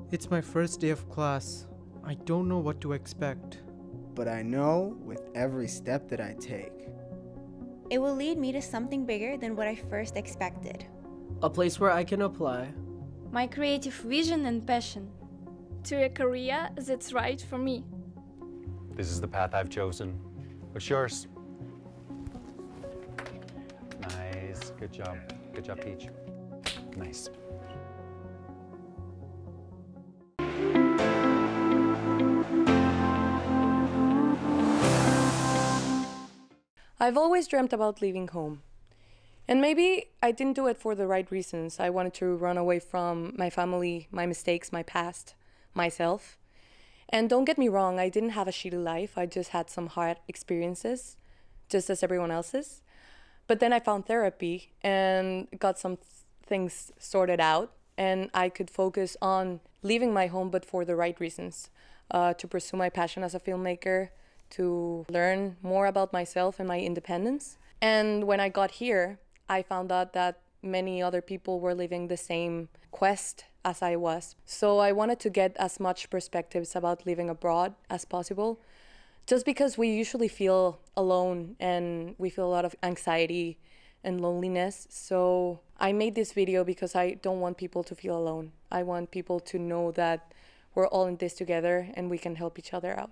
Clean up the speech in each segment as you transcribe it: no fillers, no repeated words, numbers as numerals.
It's my first day of class. I don't know what to expect. But I know with every step that I take, it will lead me to something bigger than what I first expected. A place where I can apply my creative vision and passion to a career that's right for me. This is the path I've chosen. What's yours? Nice. Good job. Good job, Peach. Nice. I've always dreamt about leaving home. And maybe I didn't do it for the right reasons. I wanted to run away from my family, my mistakes, my past, myself. And don't get me wrong, I didn't have a shitty life. I just had some hard experiences, just as everyone else's. But then I found therapy and got some things sorted out. And I could focus on leaving my home, but for the right reasons, to pursue my passion as a filmmaker, to learn more about myself and my independence. And when I got here, I found out that many other people were living the same quest as I was. So I wanted to get as much perspectives about living abroad as possible, just because we usually feel alone and we feel a lot of anxiety and loneliness. So I made this video because I don't want people to feel alone. I want people to know that we're all in this together and we can help each other out.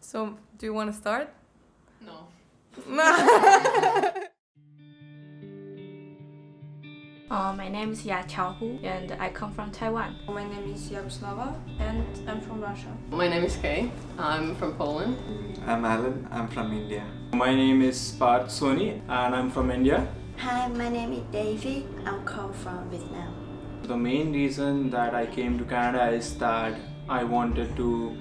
So, do you want to start? No. My name is Ya Chaohu and I come from Taiwan. My name is Yaroslava and I'm from Russia. My name is Kay. I'm from Poland. I'm Alan. I'm from India. My name is Parth Soni and I'm from India. Hi, my name is Davy. I'm come from Vietnam. The main reason that I came to Canada is that I wanted to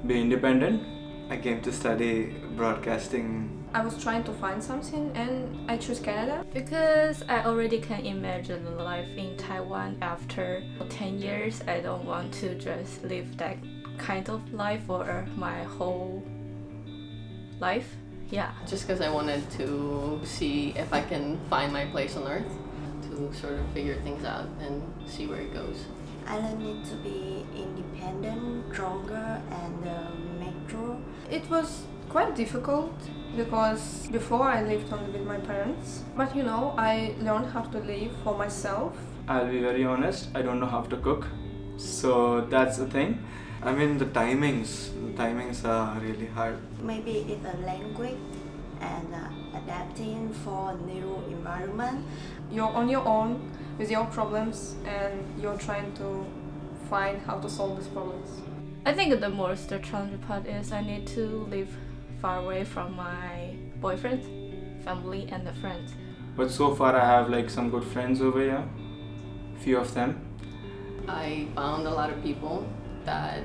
be independent. I came to study broadcasting. I was trying to find something and I chose Canada. Because I already can imagine life in Taiwan after 10 years. I don't want to just live that kind of life for my whole life. Yeah. Just because I wanted to see if I can find my place on Earth, to sort of figure things out and see where it goes. I need to be independent, stronger, and mature. It was quite difficult because before I lived only with my parents. But you know, I learned how to live for myself. I'll be very honest, I don't know how to cook. So that's the thing. I mean, the timings are really hard. Maybe it's a language and adapting for a new environment. You're on your own with your problems and you're trying to find how to solve these problems. I think the most challenging part is I need to live far away from my boyfriend, family and the friends. But so far I have like some good friends over here, few of them. I found a lot of people that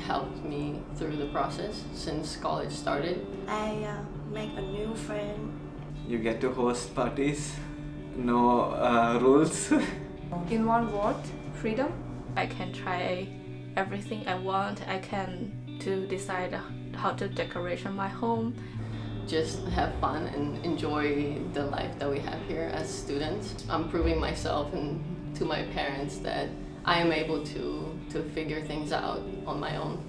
helped me through the process since college started. I make a new friend. You get to host parties, no rules. In one word, freedom. I can try everything I want. I can to decide how to decorate my home. Just have fun and enjoy the life that we have here as students. I'm proving myself and to my parents that I am able to figure things out on my own.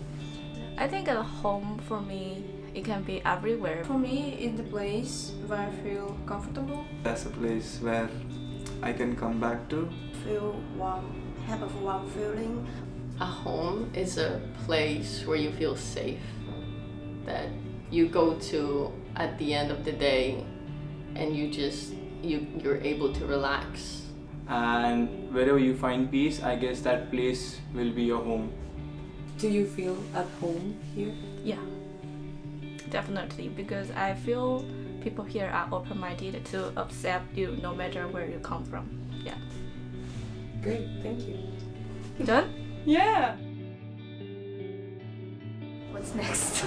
I think a home for me, it can be everywhere. For me, it's the place where I feel comfortable. That's a place where I can come back to. Feel warm, have a warm feeling. A home is a place where you feel safe, that you go to at the end of the day and you're able to relax. And wherever you find peace, I guess that place will be your home. Do you feel at home here? Yeah, definitely, because I feel people here are open-minded to accept you no matter where you come from. Yeah. Great, thank you. Done? Yeah! What's next?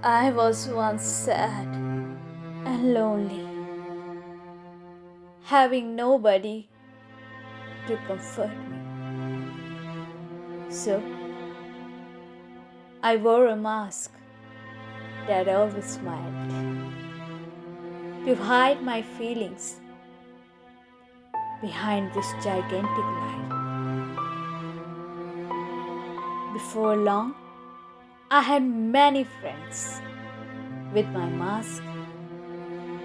I was once sad and lonely, having nobody to comfort me. So, I wore a mask that always smiled to hide my feelings behind this gigantic lie. Before long, I had many friends. With my mask,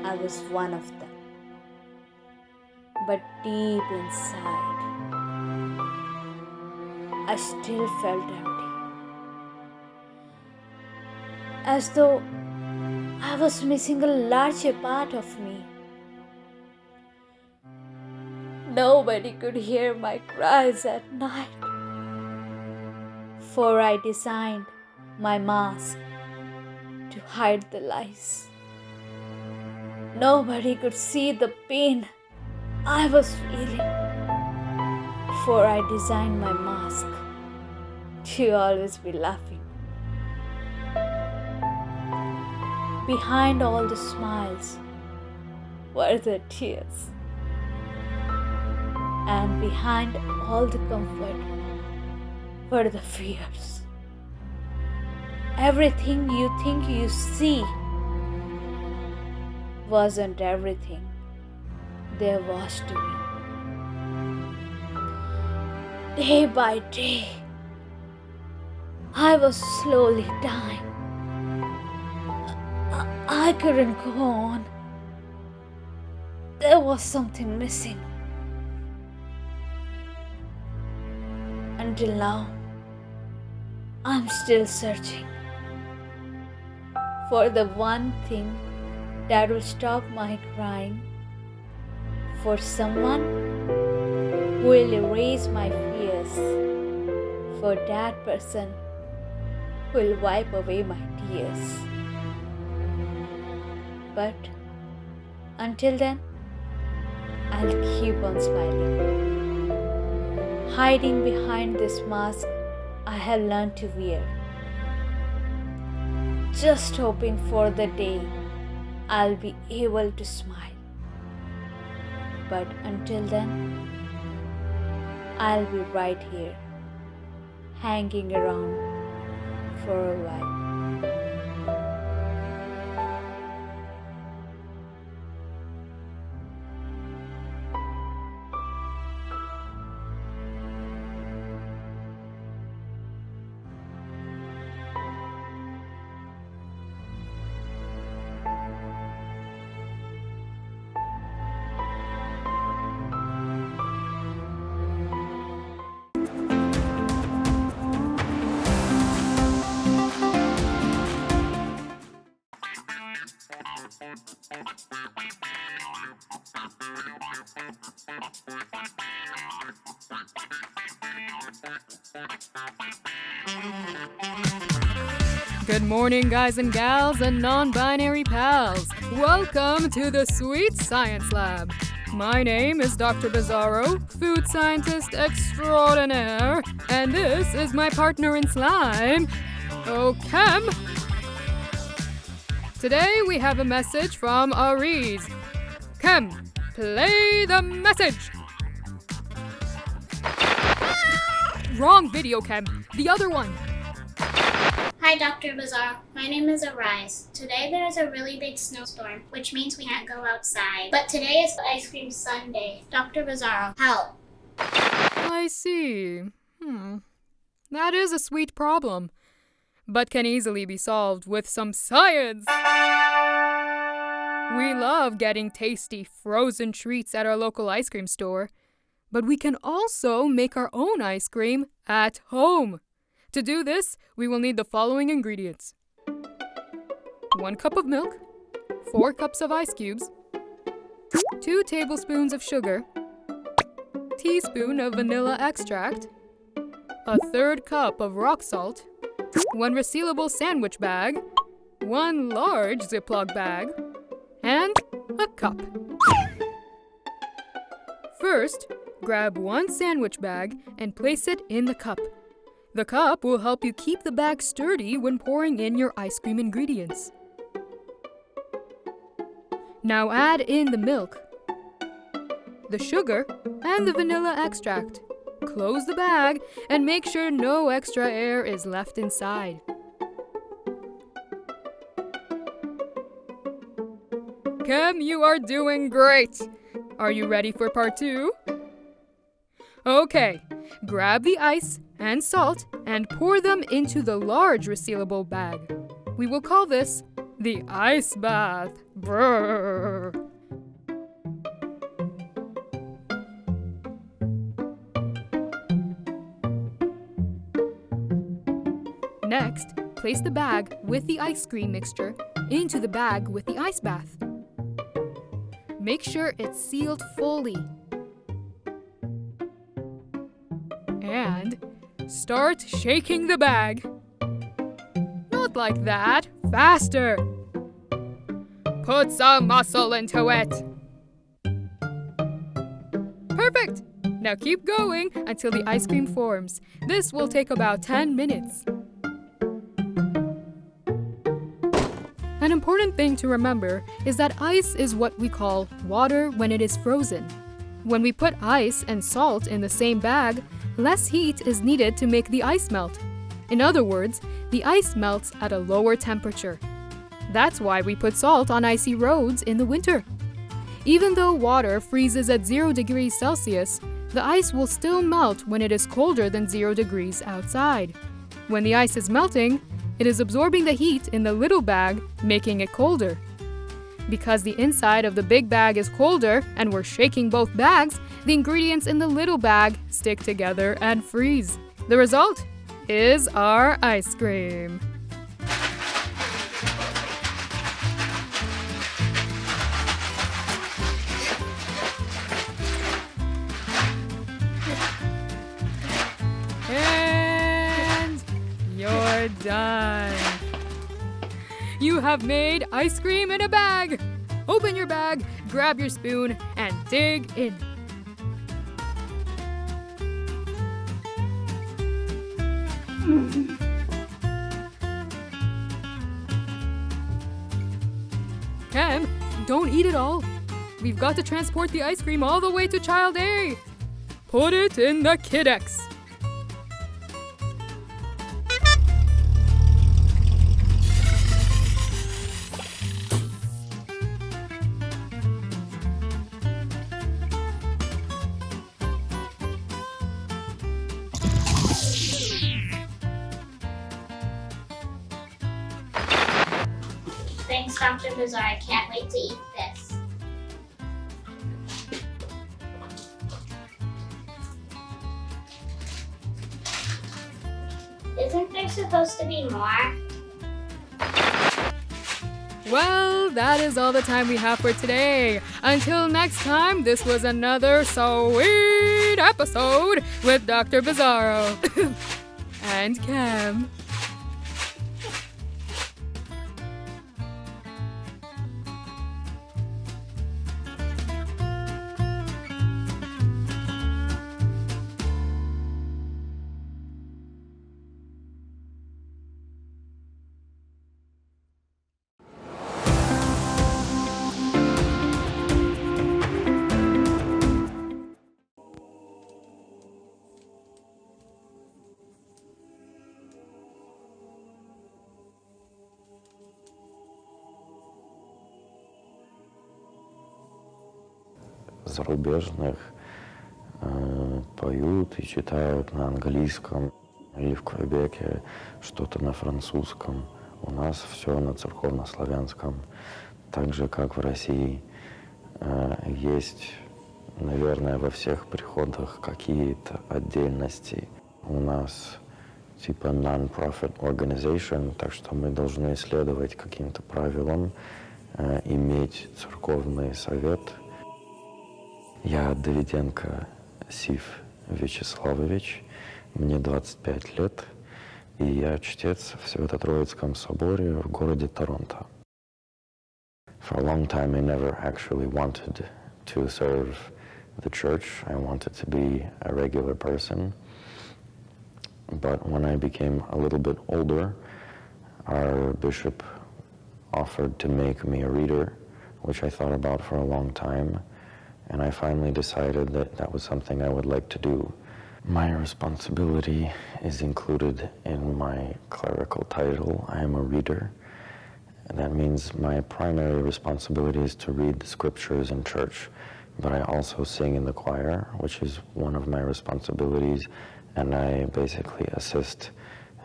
I was one of them. But deep inside, I still felt empty. As though I was missing a larger part of me. Nobody could hear my cries at night, for I designed my mask to hide the lies. Nobody could see the pain I was feeling, for I designed my mask to always be laughing. Behind all the smiles were the tears, and behind all the comfort were the fears. Everything you think you see wasn't everything there was to me. Day by day, I was slowly dying. I couldn't go on. There was something missing. Until now, I'm still searching for the one thing that will stop my crying, for someone who will erase my fears, for that person who will wipe away my tears. But until then, I'll keep on smiling, hiding behind this mask I have learned to wear, just hoping for the day I'll be able to smile. But until then, I'll be right here, hanging around for a while. Good morning, guys and gals and non-binary pals. Welcome to the Sweet Science Lab. My name is Dr. Bizarro, food scientist extraordinaire, and this is my partner in slime, Chem. Today we have a message from Aries. Chem, play the message. Wrong video, Chem. The other one. Hi, Dr. Bizarre. My name is Arise. Today there is a really big snowstorm, which means we can't go outside. But today is Ice Cream Sunday. Dr. Bizarre, help. I see. That is a sweet problem, but can easily be solved with some science. We love getting tasty frozen treats at our local ice cream store, but we can also make our own ice cream at home. To do this, we will need the following ingredients: 1 cup of milk, 4 cups of ice cubes, 2 tablespoons of sugar, teaspoon of vanilla extract, 1/3 cup of rock salt, 1 resealable sandwich bag, 1 large Ziploc bag, and a cup. First, grab 1 sandwich bag and place it in the cup. The cup will help you keep the bag sturdy when pouring in your ice cream ingredients. Now add in the milk, the sugar, and the vanilla extract. Close the bag and make sure no extra air is left inside. Cam, you are doing great! Are you ready for part 2? Okay, grab the ice and salt and pour them into the large resealable bag. We will call this the ice bath. Brrr. Next, place the bag with the ice cream mixture into the bag with the ice bath. Make sure it's sealed fully. And start shaking the bag. Not like that, faster. Put some muscle into it. Perfect! Now keep going until the ice cream forms. This will take about 10 minutes. An important thing to remember is that ice is what we call water when it is frozen. When we put ice and salt in the same bag, less heat is needed to make the ice melt. In other words, the ice melts at a lower temperature. That's why we put salt on icy roads in the winter. Even though water freezes at 0 degrees Celsius, the ice will still melt when it is colder than 0 degrees outside. When the ice is melting, it is absorbing the heat in the little bag, making it colder. Because the inside of the big bag is colder and we're shaking both bags, the ingredients in the little bag stick together and freeze. The result is our ice cream. And you're done. You have made ice cream in a bag. Open your bag, grab your spoon, and dig in. Cam, don't eat it all. We've got to transport the ice cream all the way to Child A. Put it in the Kiddex. Thanks, Dr. Bazaar. I can't wait to eat this. Isn't there supposed to be more? Well, that is all the time we have for today. Until next time, this was another sweet episode with Dr. Bizarro and Cam. Зарубежных поют и читают на английском, или в Квебеке что-то на французском. У нас все на церковнославянском. Так же, как в России, есть, наверное, во всех приходах какие-то отдельности. У нас типа non-profit organization, так что мы должны следовать каким-то правилам, иметь церковный совет. Я Давиденко Сив Вячеславович, мне 25 лет, и я чтец в Свято-Троицком соборе в городе Торонто. For a long time I never actually wanted to serve the church. I wanted to be a regular person. But when I became a little bit older, our bishop offered to make me a reader, which I thought about for a long time, and I finally decided that that was something I would like to do. My responsibility is included in my clerical title. I am a reader, and that means my primary responsibility is to read the scriptures in church, but I also sing in the choir, which is one of my responsibilities, and I basically assist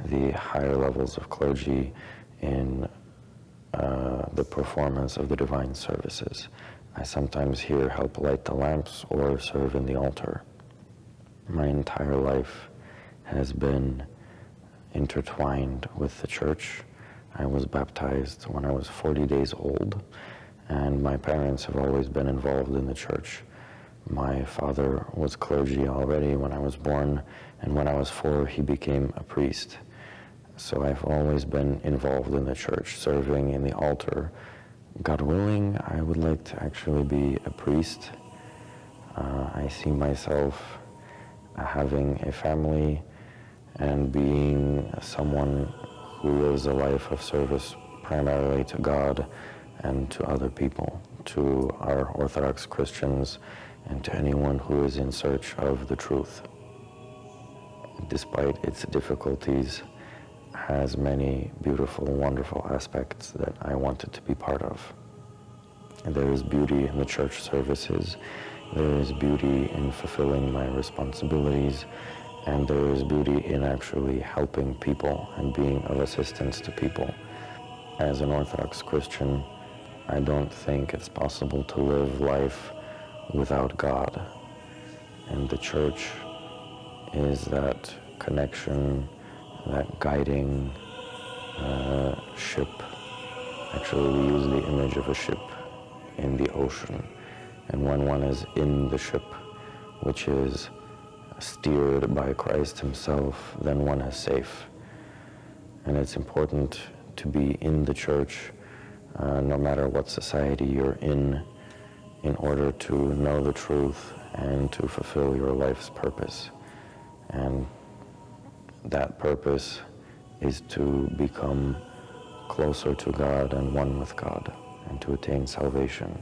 the higher levels of clergy in the performance of the divine services. I sometimes here help light the lamps or serve in the altar. My entire life has been intertwined with the church. I was baptized when I was 40 days old, and my parents have always been involved in the church. My father was clergy already when I was born, and when I was 4, he became a priest. So I've always been involved in the church, serving in the altar. God willing, I would like to actually be a priest. I see myself having a family and being someone who lives a life of service primarily to God and to other people, to our Orthodox Christians, and to anyone who is in search of the truth. Despite its difficulties, has many beautiful, wonderful aspects that I wanted to be part of. And there is beauty in the church services, there is beauty in fulfilling my responsibilities, and there is beauty in actually helping people and being of assistance to people. As an Orthodox Christian, I don't think it's possible to live life without God. And the church is that connection, that guiding ship. Actually, we use the image of a ship in the ocean. And when one is in the ship, which is steered by Christ himself, then one is safe. And it's important to be in the church, no matter what society you're in order to know the truth and to fulfill your life's purpose. And that purpose is to become closer to God and one with God, and to attain salvation.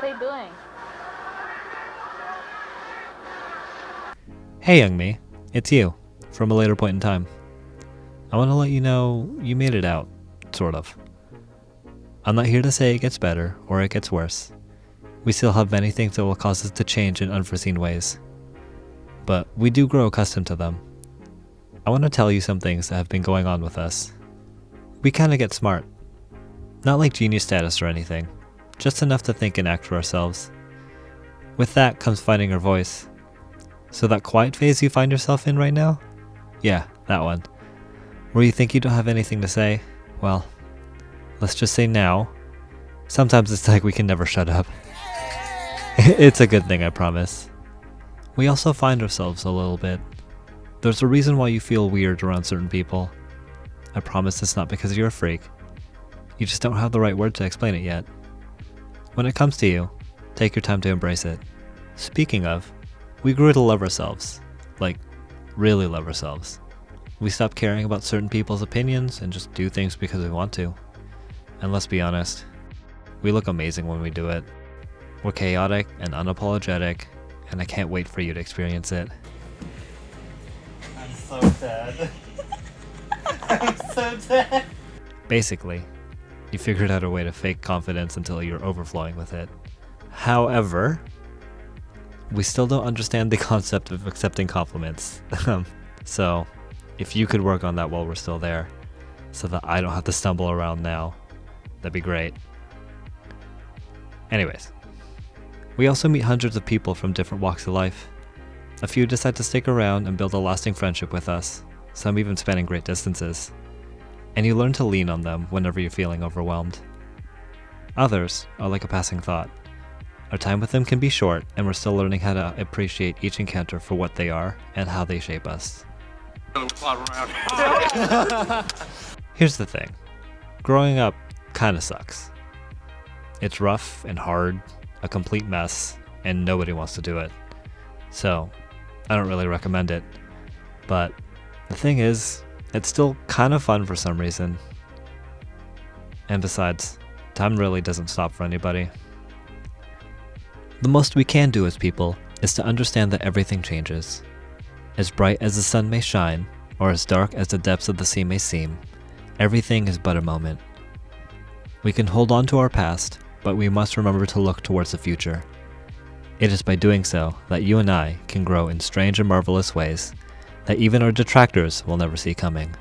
Clay doing? Hey, young me. It's you, from a later point in time. I want to let you know you made it out, sort of. I'm not here to say it gets better or it gets worse. We still have many things that will cause us to change in unforeseen ways. But we do grow accustomed to them. I want to tell you some things that have been going on with us. We kind of get smart. Not like genius status or anything, just enough to think and act for ourselves. With that comes finding our voice. So that quiet phase you find yourself in right now? Yeah, that one. Where you think you don't have anything to say? Well, let's just say now. Sometimes it's like we can never shut up. It's a good thing, I promise. We also find ourselves a little bit. There's a reason why you feel weird around certain people. I promise it's not because you're a freak. You just don't have the right word to explain it yet. When it comes to you, take your time to embrace it. Speaking of, we grew to love ourselves. Like, really love ourselves. We stopped caring about certain people's opinions and just do things because we want to. And let's be honest, we look amazing when we do it. We're chaotic and unapologetic, and I can't wait for you to experience it. I'm so dead. I'm so dead. Basically, you figured out a way to fake confidence until you're overflowing with it. However, we still don't understand the concept of accepting compliments. So, if you could work on that while we're still there, so that I don't have to stumble around now, that'd be great. Anyways, we also meet hundreds of people from different walks of life. A few decide to stick around and build a lasting friendship with us, some even spanning great distances. And you learn to lean on them whenever you're feeling overwhelmed. Others are like a passing thought. Our time with them can be short, and we're still learning how to appreciate each encounter for what they are and how they shape us. Here's the thing. Growing up kinda sucks. It's rough and hard, a complete mess, and nobody wants to do it. So, I don't really recommend it. But the thing is, it's still kind of fun for some reason. And besides, time really doesn't stop for anybody. The most we can do as people is to understand that everything changes. As bright as the sun may shine, or as dark as the depths of the sea may seem, everything is but a moment. We can hold on to our past, but we must remember to look towards the future. It is by doing so that you and I can grow in strange and marvelous ways that even our detractors will never see coming.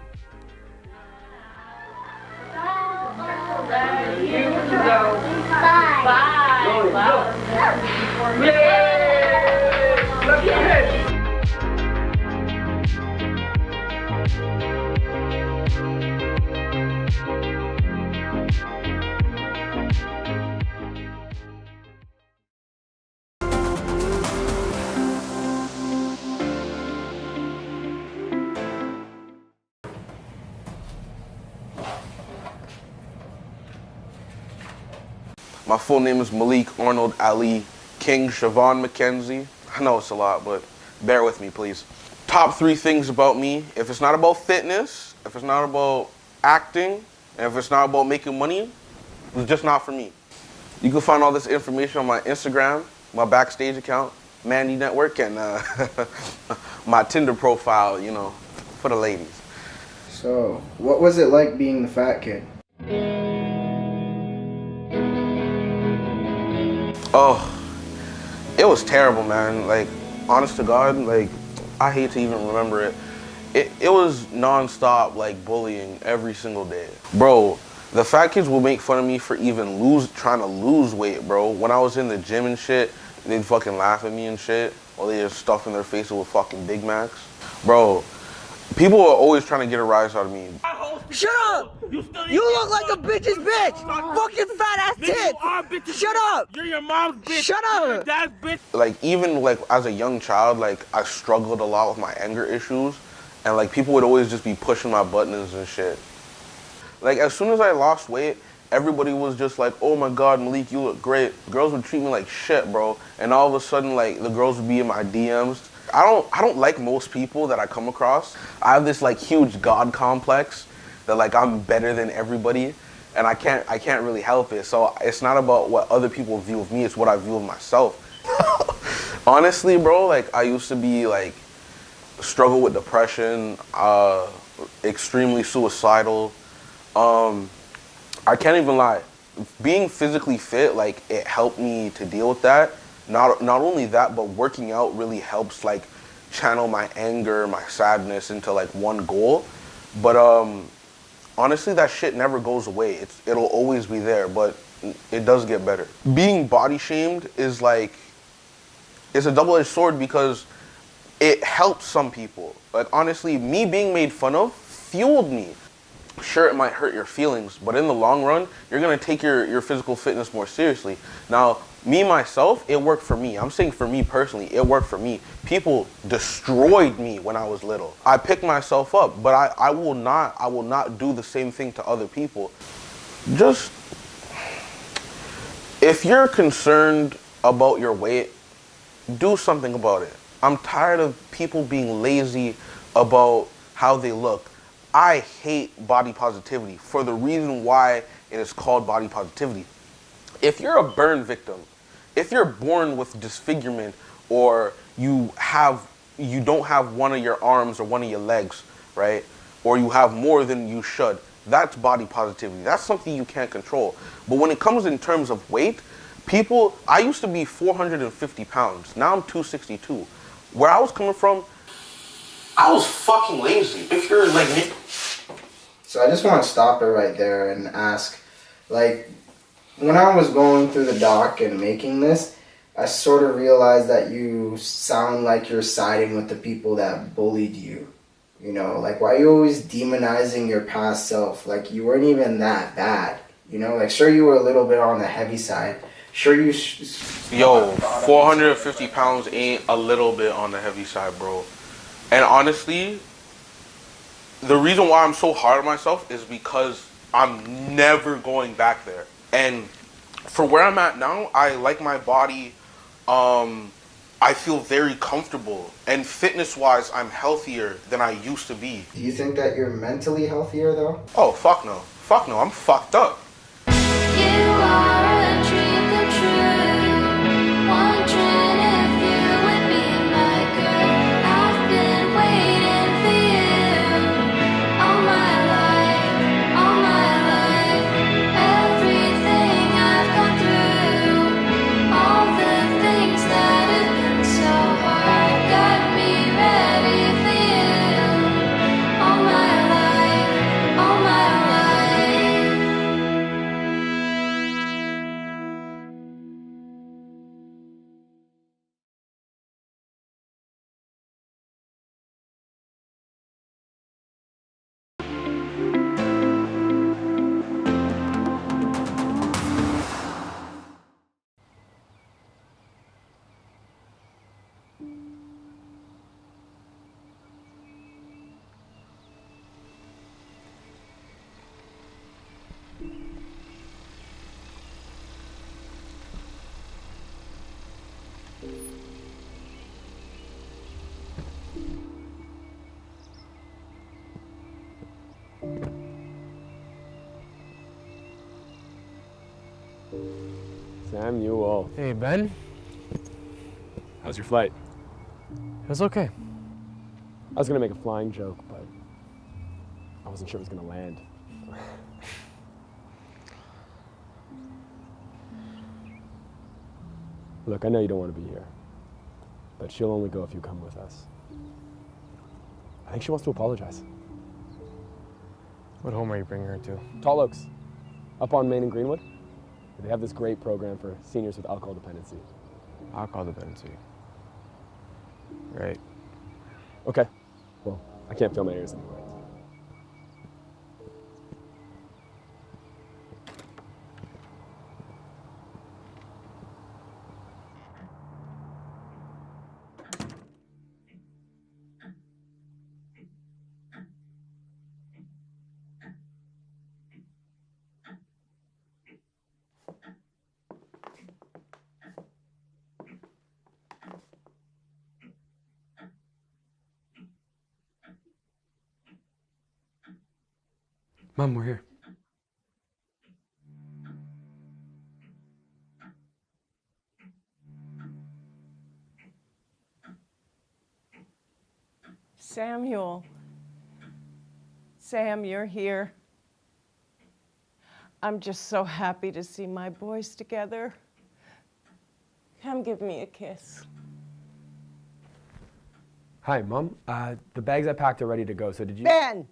My full name is Malik Arnold Ali King Siobhan McKenzie. I know it's a lot, but bear with me, please. Top 3 things about me. If it's not about fitness, if it's not about acting, and if it's not about making money, it's just not for me. You can find all this information on my Instagram, my Backstage account, Mandy Network, and my Tinder profile, you know, for the ladies. So, what was it like being the fat kid? Oh, it was terrible, man. Like, honest to God, like, I hate to even remember it. It was non-stop, like, bullying every single day. Bro, the fat kids will make fun of me for even trying to lose weight, bro. When I was in the gym and shit, they'd fucking laugh at me and shit, or they just stuffing their faces with fucking Big Macs. Bro, people are always trying to get a rise out of me. Shut up! You look like a bitch's bitch! Fucking fat ass tits! Shut up! You're your mom's bitch! Shut up! You're your dad's bitch! Like, even like as a young child, like I struggled a lot with my anger issues, and like people would always just be pushing my buttons and shit. Like, as soon as I lost weight, everybody was just like, oh my God, Malik, you look great. Girls would treat me like shit, bro. And all of a sudden, like, the girls would be in my DMs. I don't like most people that I come across. I have this like huge God complex that like I'm better than everybody. and I can't really help it. So it's not about what other people view of me, it's what I view of myself. Honestly, bro, like I used to be like struggle with depression, extremely suicidal. I can't even lie. Being physically fit, like it helped me to deal with that. Not only that, but working out really helps like channel my anger, my sadness into like one goal. But honestly, that shit never goes away. It'll always be there, but it does get better. Being body shamed is like, it's a double-edged sword because it helps some people. Like honestly, me being made fun of fueled me. Sure, it might hurt your feelings, but in the long run, you're gonna take your physical fitness more seriously. Now, me, myself, it worked for me. I'm saying for me personally, it worked for me. People destroyed me when I was little. I picked myself up, but I will not do the same thing to other people. Just, if you're concerned about your weight, do something about it. I'm tired of people being lazy about how they look. I hate body positivity for the reason why it is called body positivity. If you're a burn victim, if you're born with disfigurement, or you don't have one of your arms or one of your legs, right? Or you have more than you should, that's body positivity. That's something you can't control. But when it comes in terms of weight, I used to be 450 pounds. Now I'm 262. Where I was coming from, I was fucking lazy. If you're like me. So I just want to stop it right there and ask, like, when I was going through the doc and making this, I sort of realized that you sound like you're siding with the people that bullied you. You know, like, why are you always demonizing your past self? Like, you weren't even that bad. You know, like, sure, you were a little bit on the heavy side. Sure, Yo, 450 pounds ain't a little bit on the heavy side, bro. And honestly, the reason why I'm so hard on myself is because I'm never going back there. And for where I'm at now, I like my body. I feel very comfortable. And fitness-wise, I'm healthier than I used to be. Do you think that you're mentally healthier, though? Oh, fuck no. Fuck no, I'm fucked up. Samuel. Hey, Ben. How's your flight? It was okay. I was gonna make a flying joke, but I wasn't sure it was gonna land. Look, I know you don't want to be here, but she'll only go if you come with us. I think she wants to apologize. What home are you bringing her to? Tall Oaks, up on Main and Greenwood. They have this great program for seniors with alcohol dependency. Alcohol dependency. Right. Okay. Well, I can't feel my ears anyway. Mom, we're here. Samuel. Sam, you're here. I'm just so happy to see my boys together. Come give me a kiss. Hi, Mom. The bags I packed are ready to go, so did you... Ben!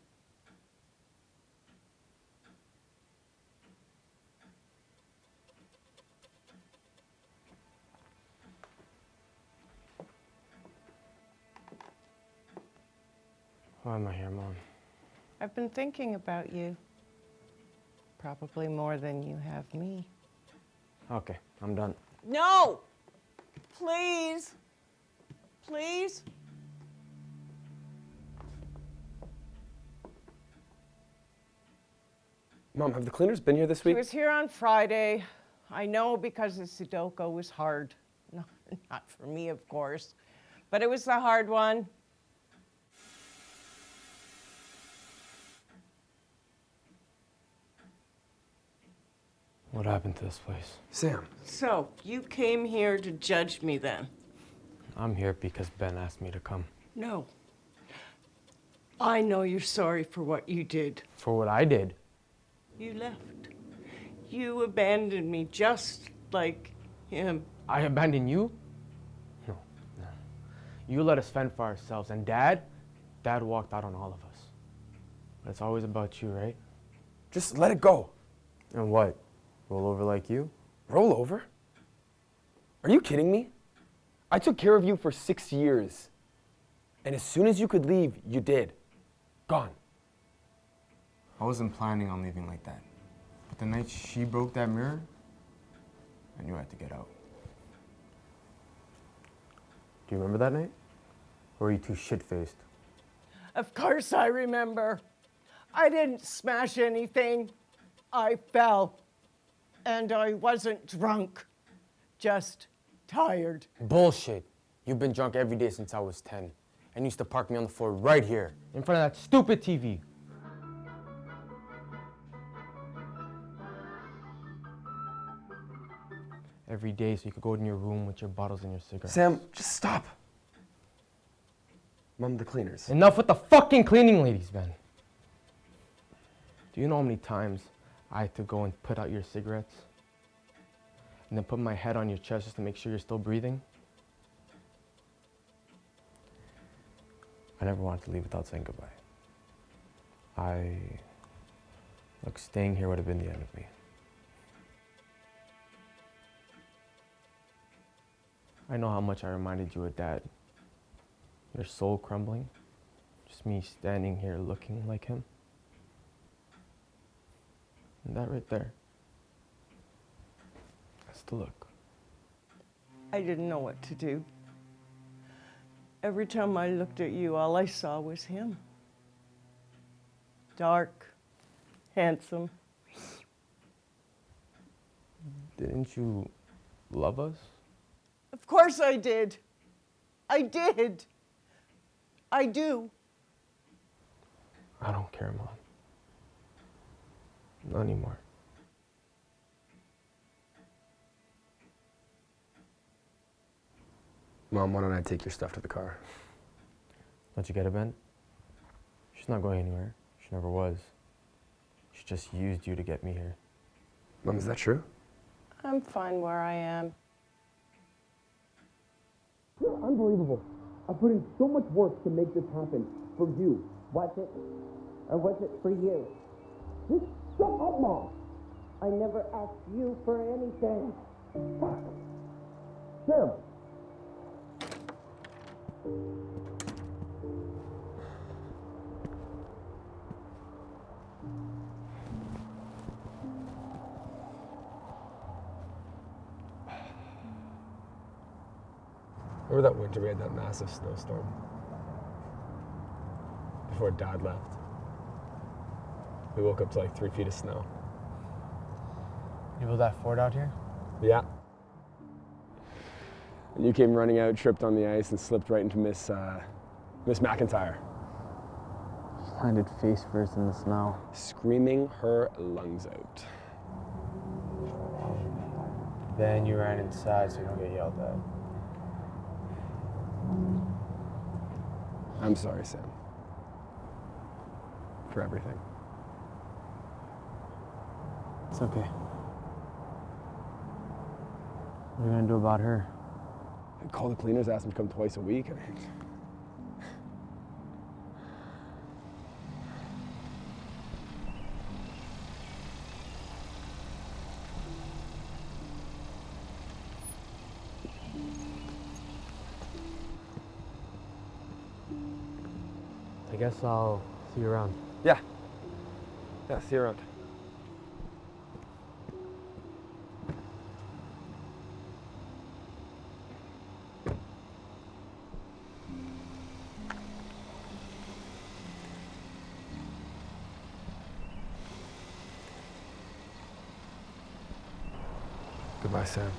Why am I here, Mom? I've been thinking about you. Probably more than you have me. Okay, I'm done. No! Please! Please? Mom, have the cleaners been here this She week? was here on Friday. I know because the Sudoku was hard. No, not for me, of course. But it was the hard one. What happened to this place? Sam. So, you came here to judge me then? I'm here because Ben asked me to come. No. I know you're sorry for what you did. For what I did? You left. You abandoned me just like him. I abandoned you? No. You let us fend for ourselves, and Dad walked out on all of us. But it's always about you, right? Just let it go. And what? Roll over like you? Roll over? Are you kidding me? I took care of you for 6 years. And as soon as you could leave, you did. Gone. I wasn't planning on leaving like that. But the night she broke that mirror, I knew I had to get out. Do you remember that night? Or were you too shit-faced? Of course I remember. I didn't smash anything. I fell. And I wasn't drunk. Just tired. Bullshit. You've been drunk every day since I was 10. And you used to park me on the floor right here, in front of that stupid TV. Every day so you could go in your room with your bottles and your cigarettes. Sam, just stop. Mom, the cleaners. Enough with the fucking cleaning ladies, Ben. Do you know how many times I had to go and put out your cigarettes? And then put my head on your chest just to make sure you're still breathing? I never wanted to leave without saying goodbye. Look, staying here would have been the end of me. I know how much I reminded you of Dad. Your soul crumbling. Just me standing here looking like him. And that right there. That's the look. I didn't know what to do. Every time I looked at you, all I saw was him. Dark, handsome. Didn't you love us? Of course I did. I did. I do. I don't care, Mom. Not anymore. Mom, why don't I take your stuff to the car? Don't you get it, Ben? She's not going anywhere. She never was. She just used you to get me here. Mom, is that true? I'm fine where I am. You're unbelievable. I put in so much work to make this happen for you. Was it? Or was it for you? Just shut up, Mom. I never asked you for anything. Fuck. Sam. Remember that winter we had that massive snowstorm? Before Dad left. We woke up to like 3 feet of snow. You built that fort out here? Yeah. And you came running out, tripped on the ice, and slipped right into Miss McIntyre. Landed face first in the snow. Screaming her lungs out. Then you ran inside so you don't get yelled at. I'm sorry, Sam. For everything. It's okay. What are you gonna do about her? Call the cleaners, ask them to come twice a week. I guess I'll see you around. Yeah. Yeah, see you around. Goodbye, Sam.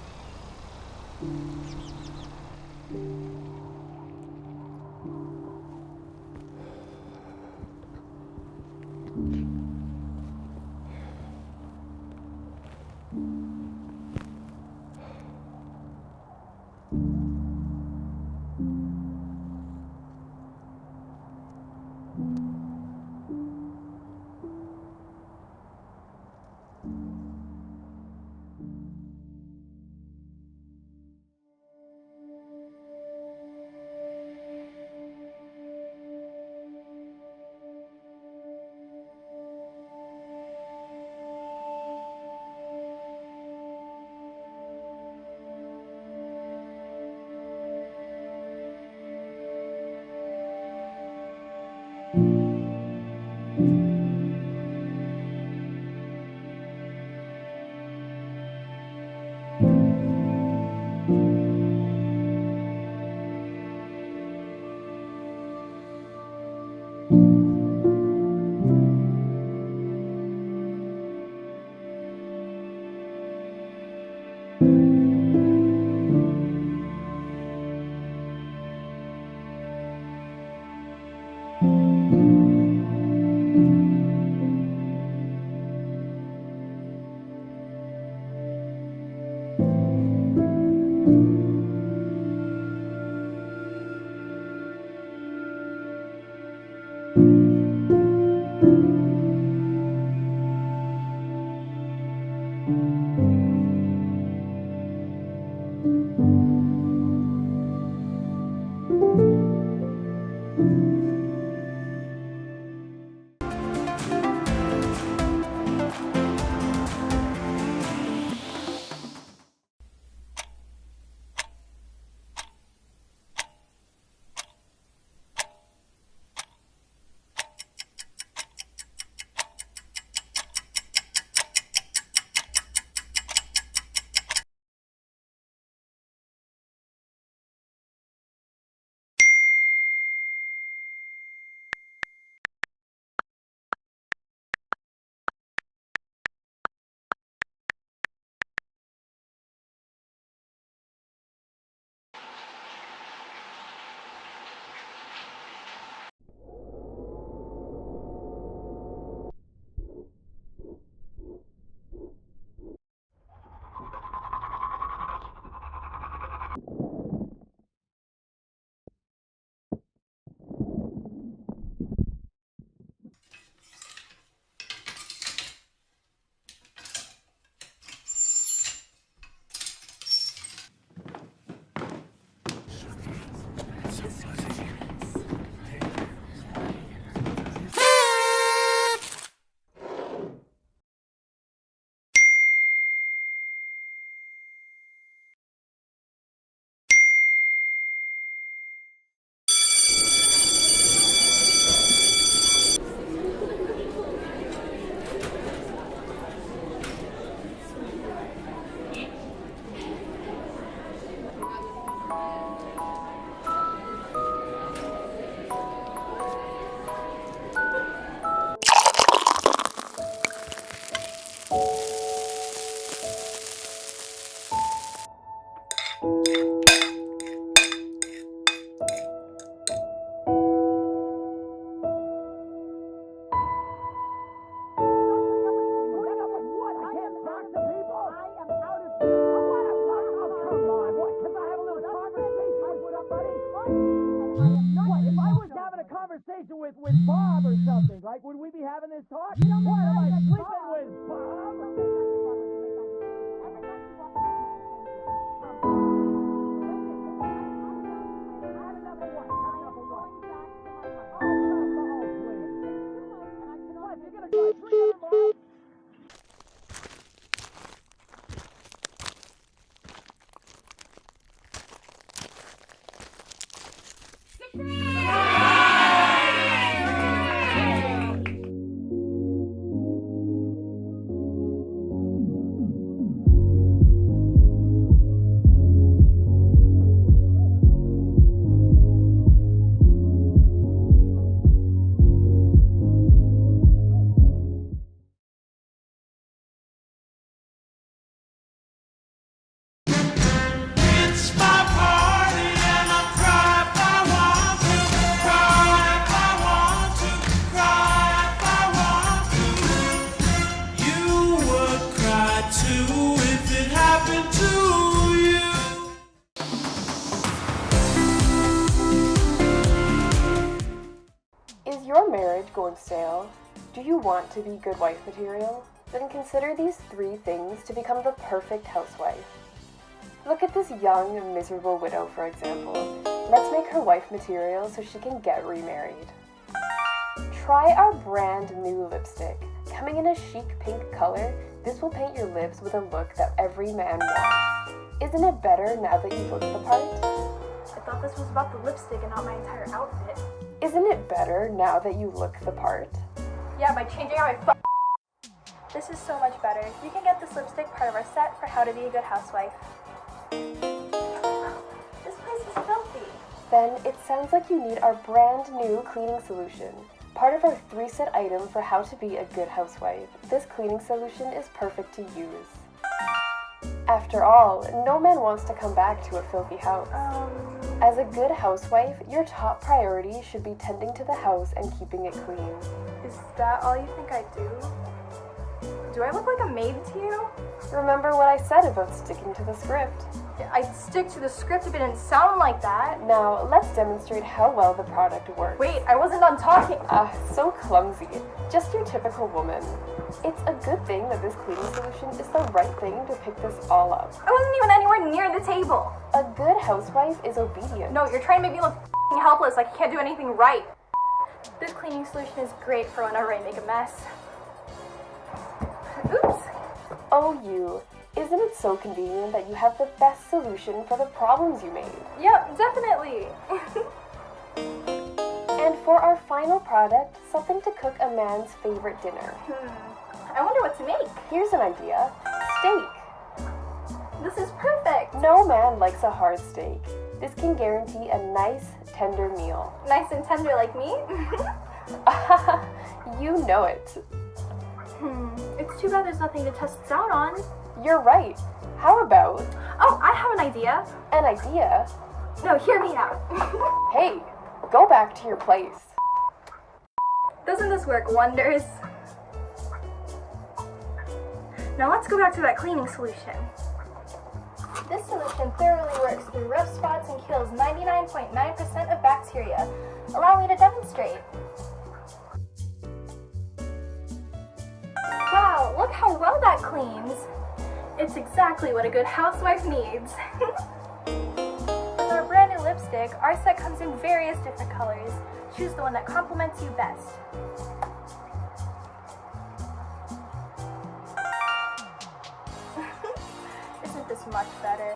conversation with Bob or something. Like, would we be having this talk? What, am I sleeping with Bob? It's my party and I'll cry if I want to, cry if I want to, cry if I want to. You would cry too if it happened to you. Is your marriage going stale? Do you want to be good wife material? Then consider these 3 things to become the perfect housewife. Look at this young, miserable widow, for example. Let's make her wife material so she can get remarried. Try our brand new lipstick. Coming in a chic pink color, this will paint your lips with a look that every man wants. Isn't it better now that you look the part? I thought this was about the lipstick and not my entire outfit. Isn't it better now that you look the part? Yeah, by changing out my This is so much better. You can get this lipstick part of our set for how to be a good housewife. This place is filthy. Then it sounds like you need our brand new cleaning solution. Part of our 3-set item for how to be a good housewife. This cleaning solution is perfect to use. After all, no man wants to come back to a filthy house. As a good housewife, your top priority should be tending to the house and keeping it clean. Is that all you think I do? Do I look like a maid to you? Remember what I said about sticking to the script. I'd stick to the script if it didn't sound like that. Now, let's demonstrate how well the product works. Wait, I wasn't done talking. So clumsy. Just your typical woman. It's a good thing that this cleaning solution is the right thing to pick this all up. I wasn't even anywhere near the table. A good housewife is obedient. No, you're trying to make me look helpless, like I can't do anything right. This cleaning solution is great for whenever I make a mess. Oops. Oh, you. Isn't it so convenient that you have the best solution for the problems you made? Yep, definitely. And for our final product, something to cook a man's favorite dinner. I wonder what to make. Here's an idea. Steak. This is perfect. No man likes a hard steak. This can guarantee a nice, tender meal. Nice and tender like me? You know it. It's too bad there's nothing to test this out on. You're right. How about... Oh, I have an idea. An idea? No, hear me out. Hey, go back to your place. Doesn't this work wonders? Now let's go back to that cleaning solution. This solution thoroughly works through rough spots and kills 99.9% of bacteria. Allow me to demonstrate. Wow, look how well that cleans. It's exactly what a good housewife needs. With our brand new lipstick, our set comes in various different colors. Choose the one that complements you best. Isn't this much better?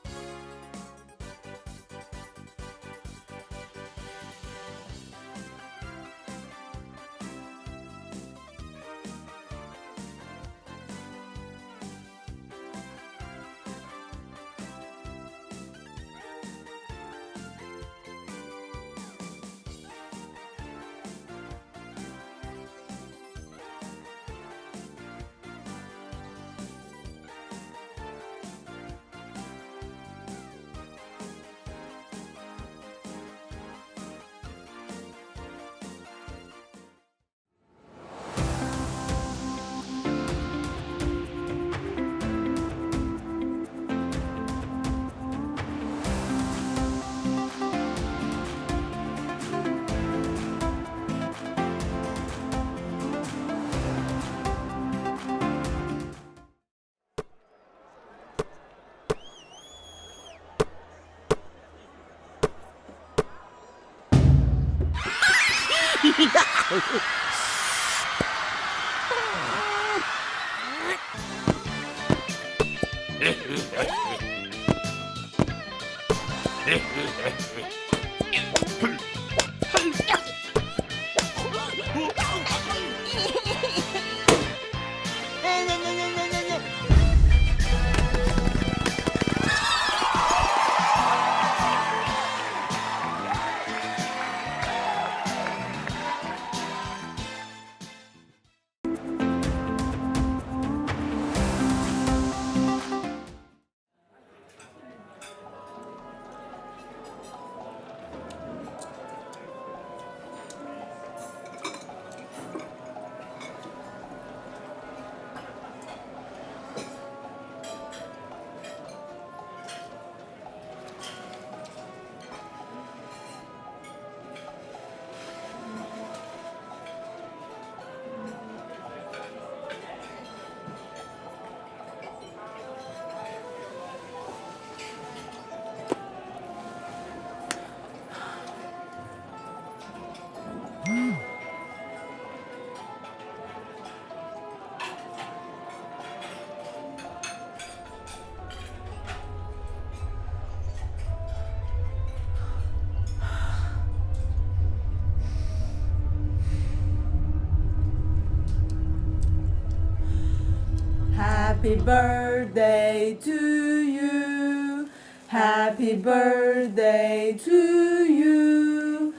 Happy birthday to you. Happy birthday to you.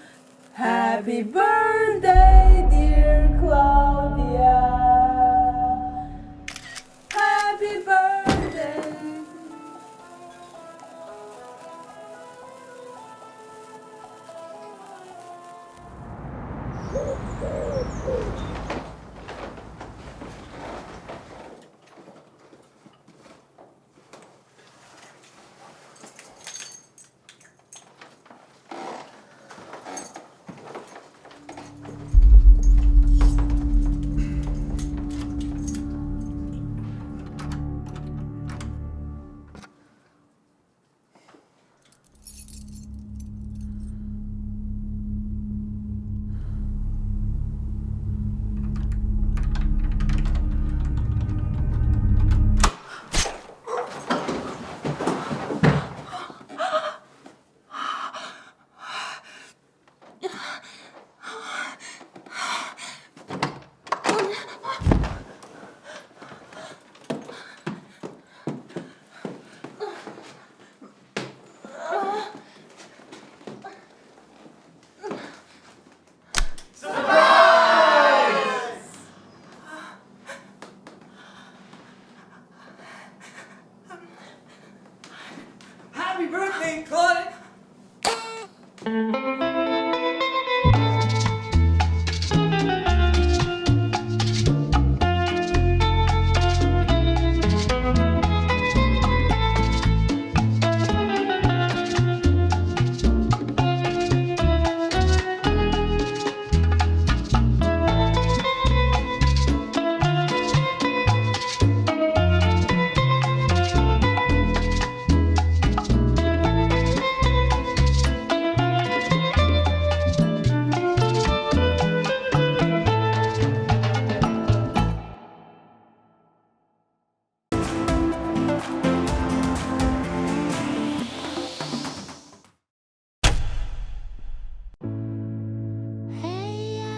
Happy birthday, dear Claudia. Happy birthday. Happy birthday, Claudia!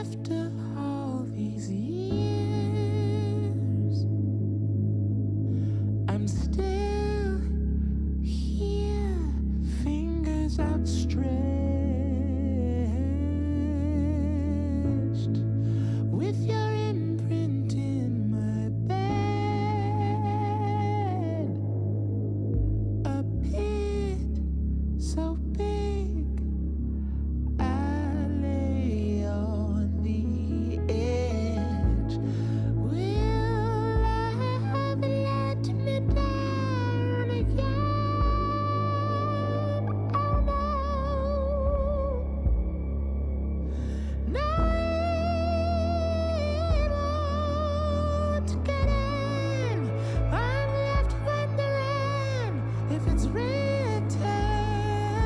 After all these years, I'm still here, fingers outstretched, with your imprint in my bed, a pit so big I lay on the edge. Will love let me down again? Oh no, no, it won't get in. I'm left wondering if it's written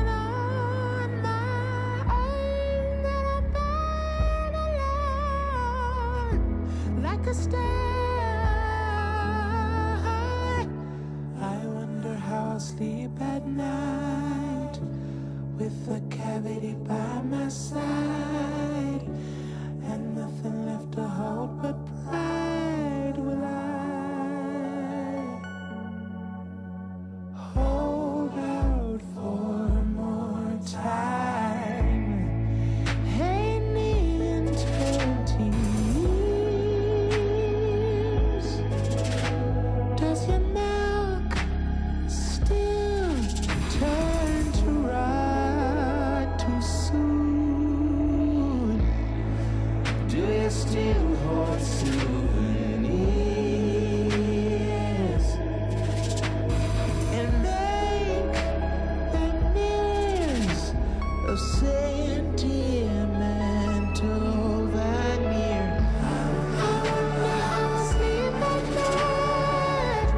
on my own that I'm born alone, like a star. I sleep at night with a cavity by my side and nothing left to hold but pride. Will I hold out for more time? Ain't needing 20 years. Does your milk still turn to rot too soon? Do you still hold souvenirs and make them mirrors of sentimental veneer? I wonder how I sleep at night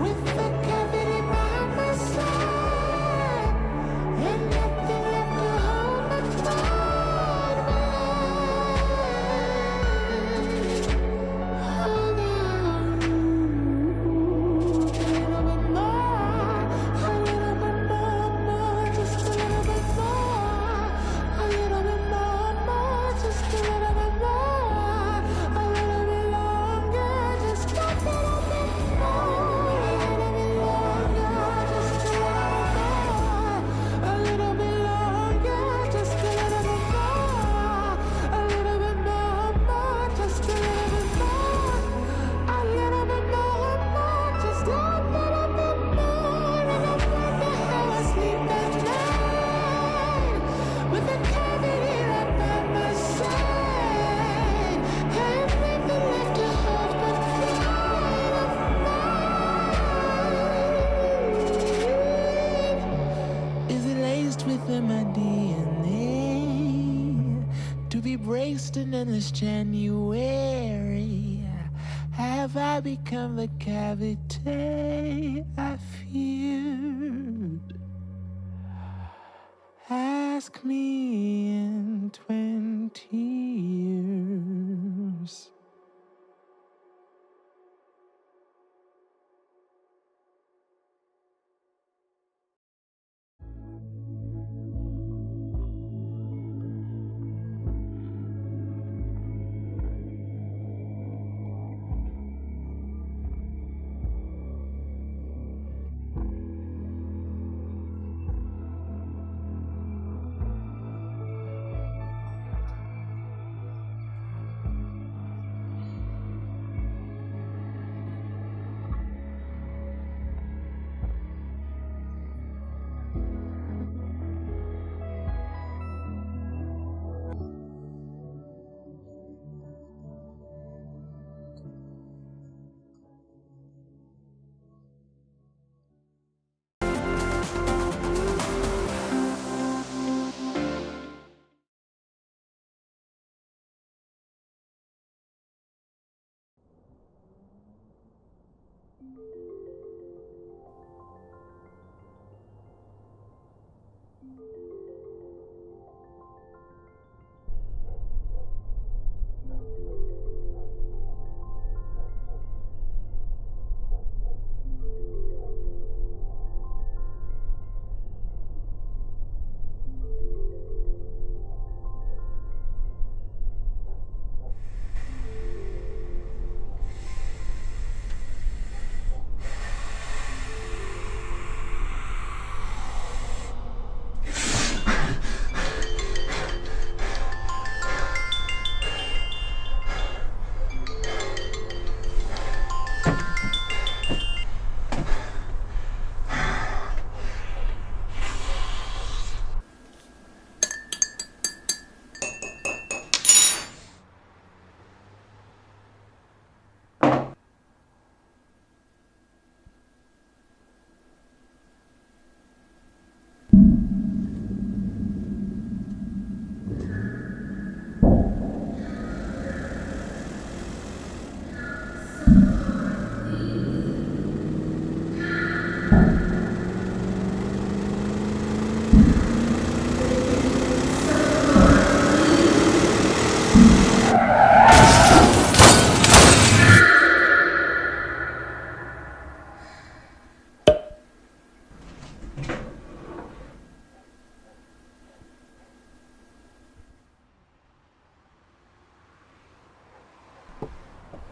with the cavity by my side and nothing left to hold but pride. Hold out a little bit more, just a little bit more, a little bit more, just a little bit more, a little bit longer, just a little bit more, a little bit longer, just a little more, a little bit longer, just a little bit more, a little bit more, just a little bit more, a little bit more, just a little bit more, and I wonder how I sleep at night with a cavity right by my side, and nothing left to hold but pride. Is it laced within my DNA to be braced in endless January? Have I become the cavity I feared? Ask me in 20 years.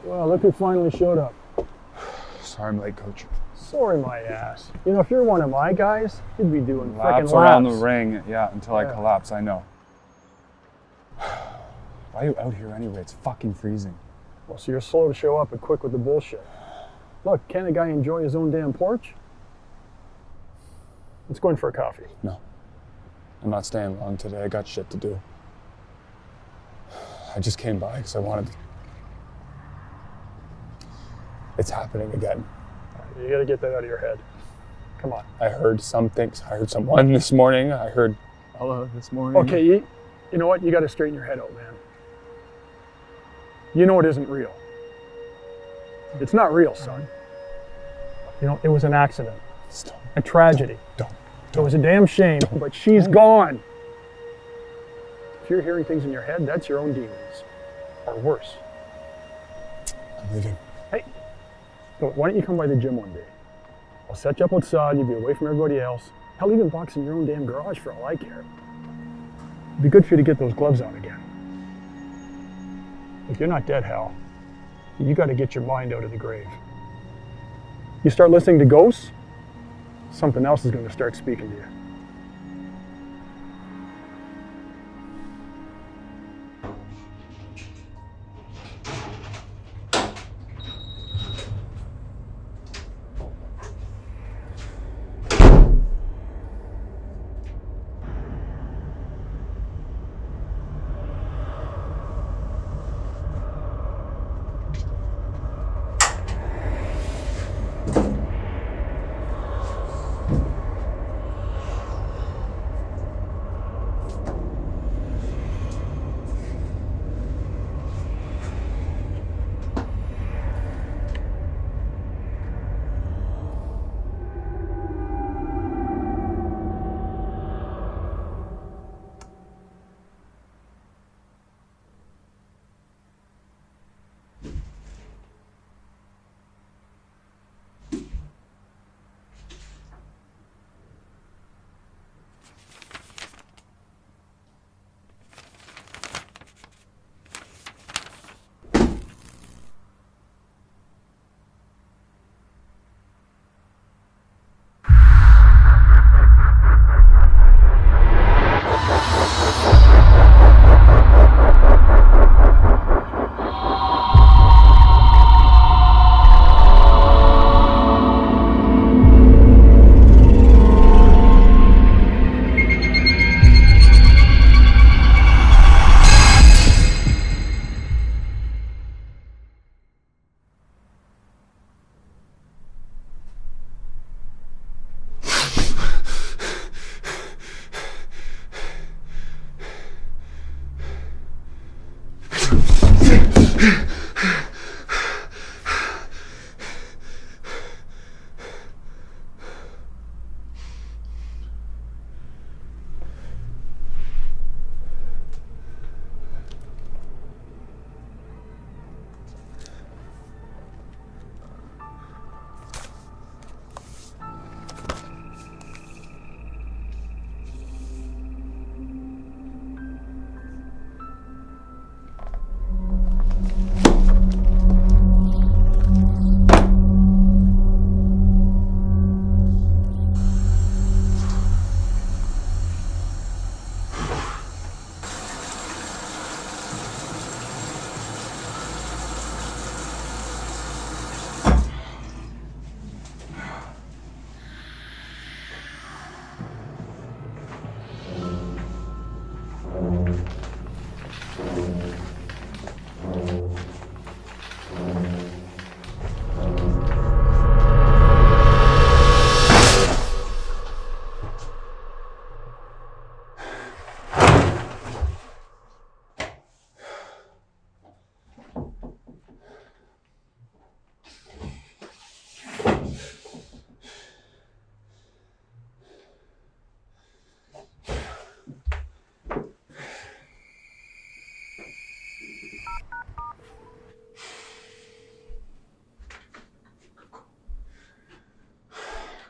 Well, look who finally showed up. Sorry I'm late, Coach. Sorry, my ass. You know, if you're one of my guys, you'd be doing frickin' Laps laps. around the ring, yeah, until I Yeah. collapse, I know. Why are you out here anyway? It's fucking freezing. Well, so you're slow to show up and quick with the bullshit. Look, can't a guy enjoy his own damn porch? Let's go in for a coffee. No. I'm not staying long today. I got shit to do. I just came by because I wanted to... It's happening again. You gotta get that out of your head. Come on. I heard some things. I heard someone this morning. I heard Ella this morning. Okay, you know what? You gotta straighten your head out, man. You know it isn't real. It's not real, son. You know, it was an accident. A tragedy. It was a damn shame, but she's gone. If you're hearing things in your head, that's your own demons. Or worse. I'm leaving. Hey, so why don't you come by the gym one day? I'll set you up outside, you'll be away from everybody else. Hell, even box in your own damn garage for all I care. It'd be good for you to get those gloves on again. If you're not dead, Hal, you gotta get your mind out of the grave. You start listening to ghosts, something else is gonna start speaking to you.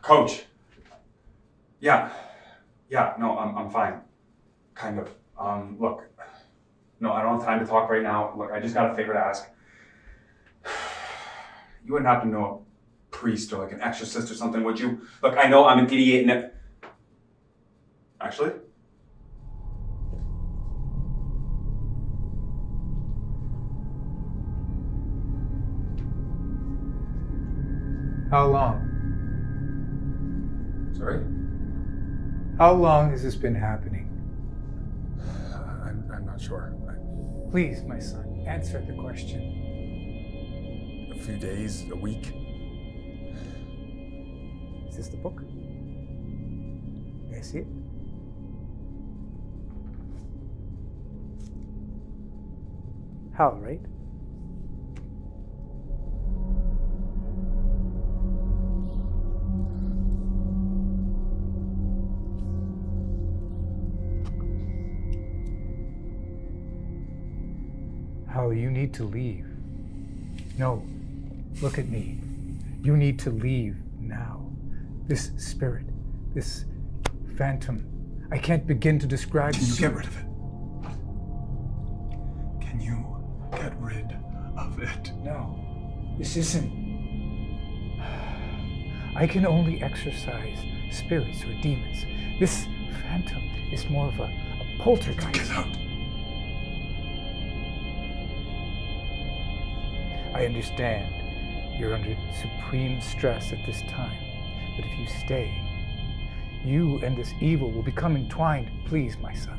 Coach. Yeah. Yeah, no, I'm fine. Kind of. Look. No, I don't have time to talk right now. Look, I just got a favor to ask. You wouldn't happen to know a priest or like an exorcist or something, would you? Look, I know I'm an idiot and actually? How long? Sorry? How long has this been happening? I'm not sure. Please, my son, answer the question. A few days, a week. Is this the book? May I see it? Hal, right? Hal, you need to leave. No, look at me. You need to leave now. This spirit, this phantom, I can't begin to describe. Can you get rid of it? Can you get rid of it? No, this isn't. I can only exorcise spirits or demons. This phantom is more of a poltergeist. Get out. I understand you're under supreme stress at this time, but if you stay, you and this evil will become entwined. Please, my son,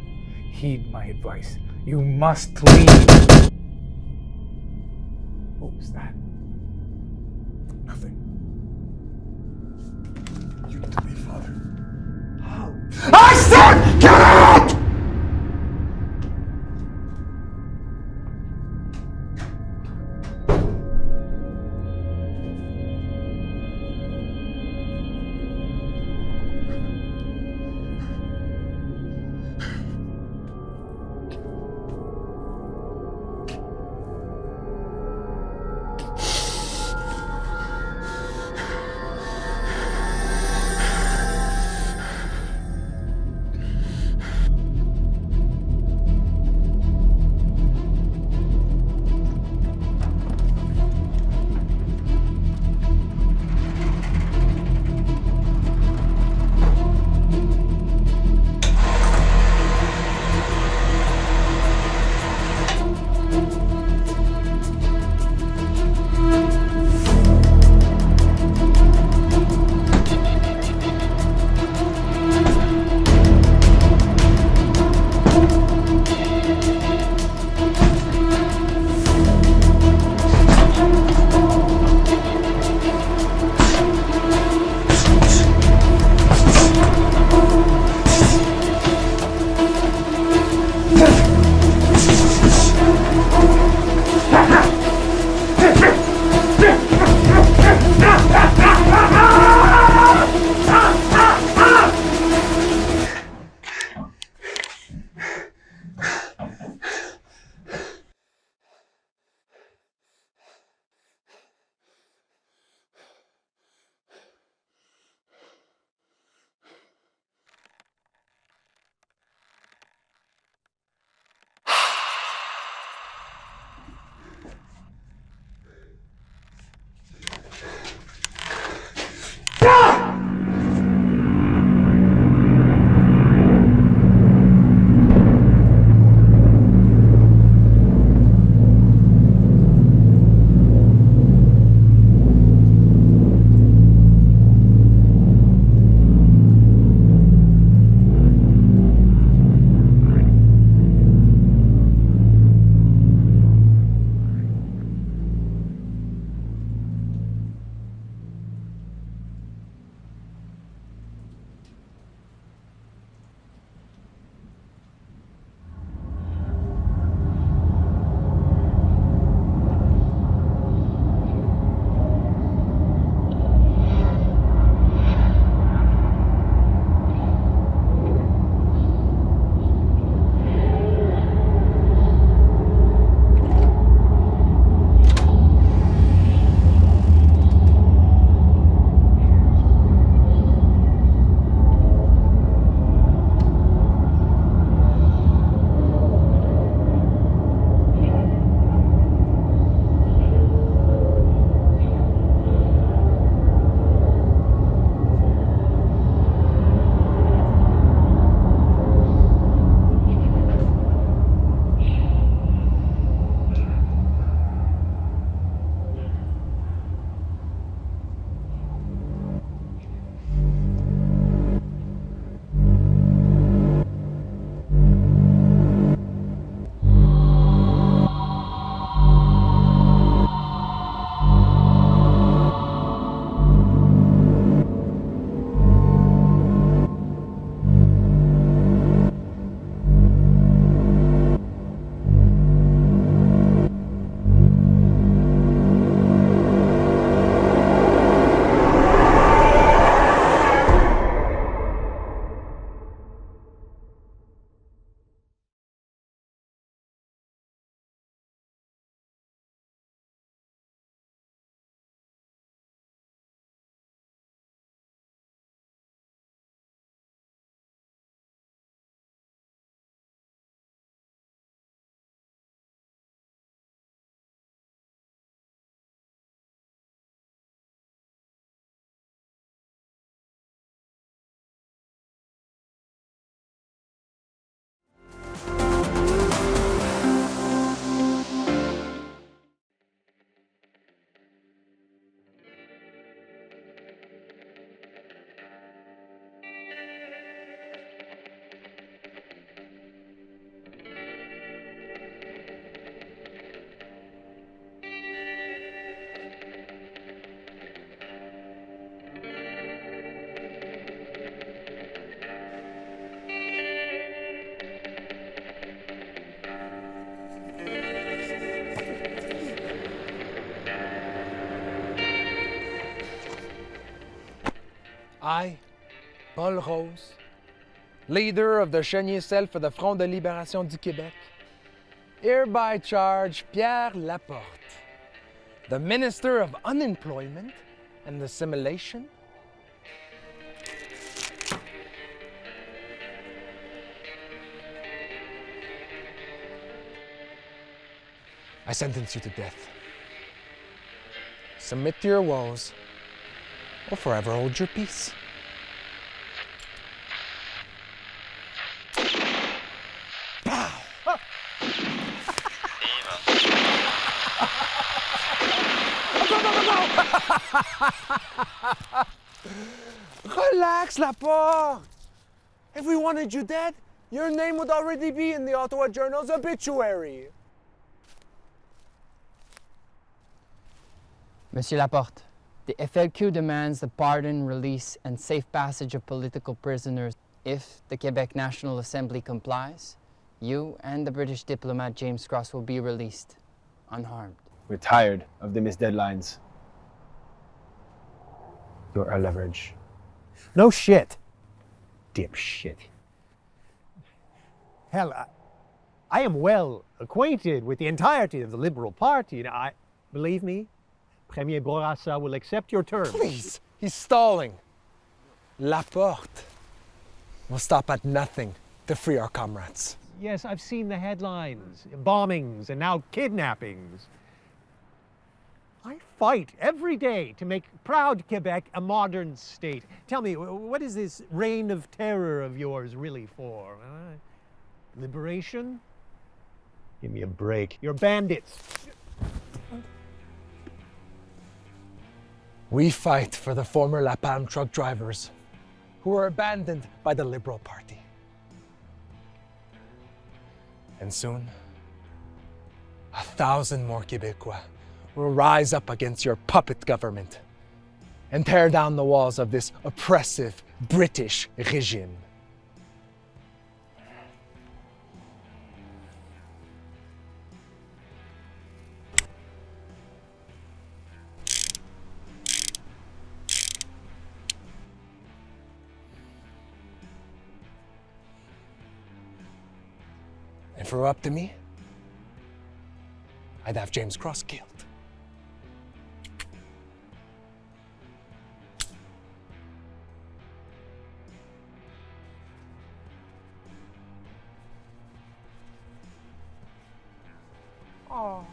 heed my advice. You must leave. What was that? Nothing. You need to leave, Father. How? I said, get out! I, Paul Rose, leader of the Chenier Cell for the Front de Libération du Québec, hereby charge Pierre Laporte, the Minister of Unemployment and Assimilation, I sentence you to death. Submit to your woes, or forever hold your peace. Relax, Laporte. If we wanted you dead, your name would already be in the Ottawa Journal's obituary. Monsieur Laporte, the FLQ demands the pardon, release, and safe passage of political prisoners. If the Quebec National Assembly complies, you and the British diplomat James Cross will be released, unharmed. We're tired of the missed deadlines. You're our leverage. No shit. Dipshit. Hell, I am well acquainted with the entirety of the Liberal Party. Now, believe me, Premier Bourassa will accept your terms. Please, he's stalling. Laporte will stop at nothing to free our comrades. Yes, I've seen the headlines, bombings and now kidnappings. I fight every day to make proud Quebec a modern state. Tell me, what is this reign of terror of yours really for? Liberation? Give me a break. You're bandits. We fight for the former La Palme truck drivers who were abandoned by the Liberal Party. And soon, 1,000 more Quebecois will rise up against your puppet government and tear down the walls of this oppressive British regime. If it were up to me, I'd have James Cross killed. Oh.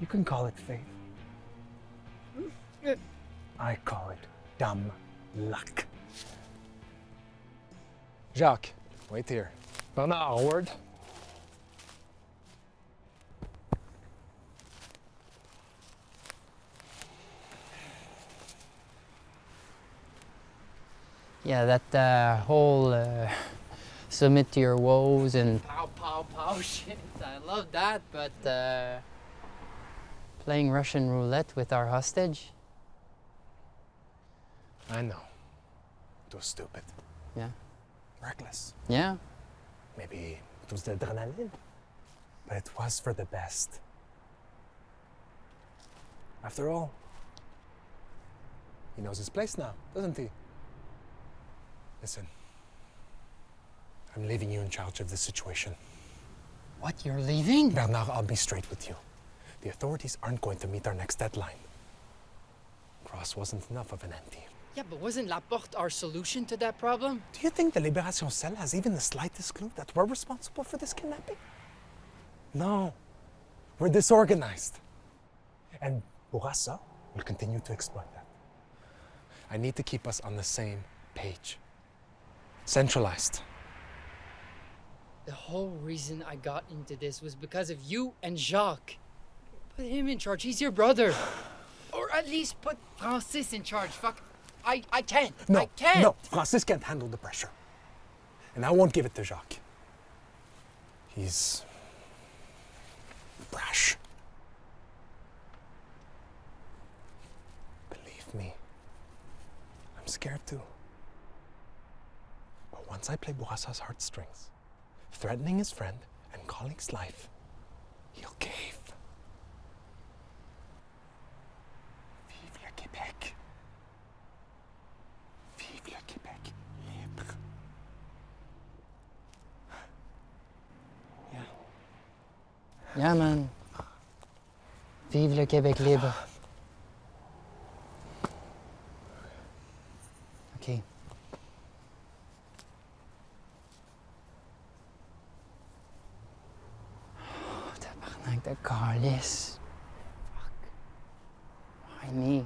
You can call it fate. I call it dumb luck. Jacques, wait here. Donny Awards. Yeah, that whole submit to your woes and pow, pow, pow shit. I love that, but playing Russian roulette with our hostage? I know. It was stupid. Yeah. Reckless. Yeah. Maybe it was the adrenaline, but it was for the best. After all, he knows his place now, doesn't he? Listen, I'm leaving you in charge of this situation. What, you're leaving? Bernard, I'll be straight with you. The authorities aren't going to meet our next deadline. Cross wasn't enough of an ante. Yeah, but wasn't Laporte our solution to that problem? Do you think the Libération Cell has even the slightest clue that we're responsible for this kidnapping? No. We're disorganized. And Bourassa will continue to exploit that. I need to keep us on the same page. Centralized. The whole reason I got into this was because of you and Jacques. Put him in charge. He's your brother. Or at least put Francis in charge. Fuck. I can't. No, I can't. No, Francis can't handle the pressure. And I won't give it to Jacques. He's brash. Believe me, I'm scared too. But once I play Bourassa's heartstrings, threatening his friend and colleague's life, He'll cave. Vive le Québec. Vive le Québec libre. Yeah, man. Vive le Québec libre. Okay. Oh, tabarnak de calice. Fuck. Why me?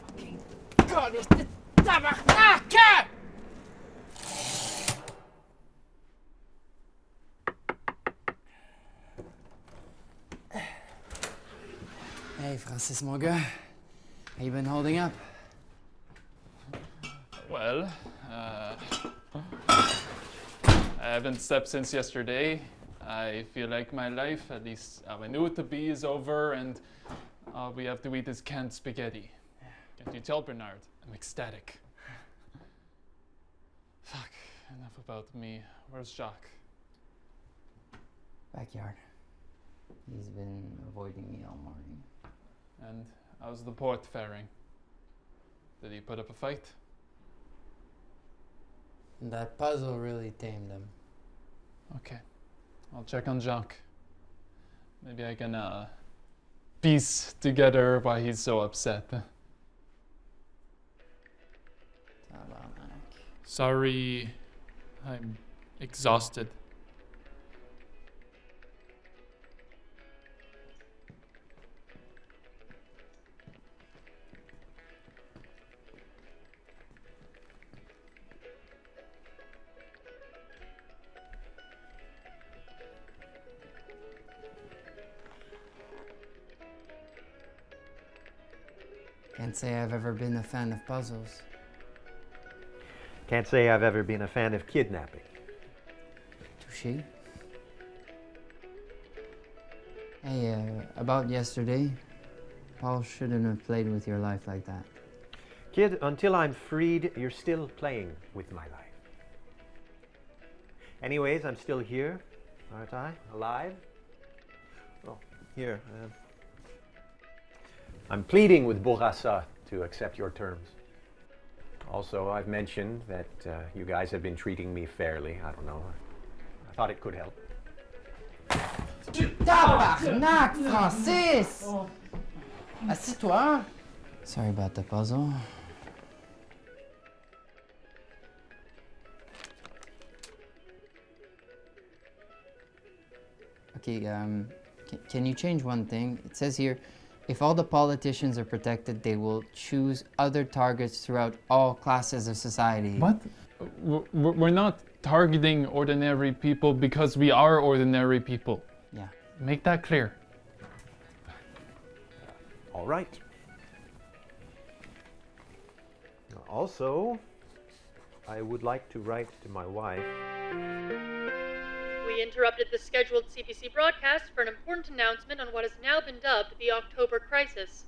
Fucking calice de tabarnak! Hey, Francis, mon gars. How you been holding up? Well, I haven't slept since yesterday. I feel like my life, at least how I knew it to be, is over, and all we have to eat is canned spaghetti. Can't you tell, Bernard? I'm ecstatic. Fuck, enough about me. Where's Jacques? Backyard. He's been avoiding me all morning. And how's the port faring? Did he put up a fight? That puzzle really tamed him. Okay, I'll check on Jacques. Maybe I can piece together why he's so upset. Sorry, I'm exhausted. Can't say I've ever been a fan of puzzles. Can't say I've ever been a fan of kidnapping. Touché. Hey, about yesterday, Paul shouldn't have played with your life like that. Kid, until I'm freed, you're still playing with my life. Anyways, I'm still here, aren't I? Alive? Oh, here. I'm pleading with Bourassa to accept your terms. Also, I've mentioned that you guys have been treating me fairly. I don't know. I thought it could help. Tabarnak, Francis! Assis-toi. Sorry about the puzzle. Okay, can you change one thing? It says here, if all the politicians are protected, they will choose other targets throughout all classes of society. What? We're not targeting ordinary people because we are ordinary people. Yeah. Make that clear. All right. Also, I would like to write to my wife. We interrupted the scheduled CBC broadcast for an important announcement on what has now been dubbed the October Crisis.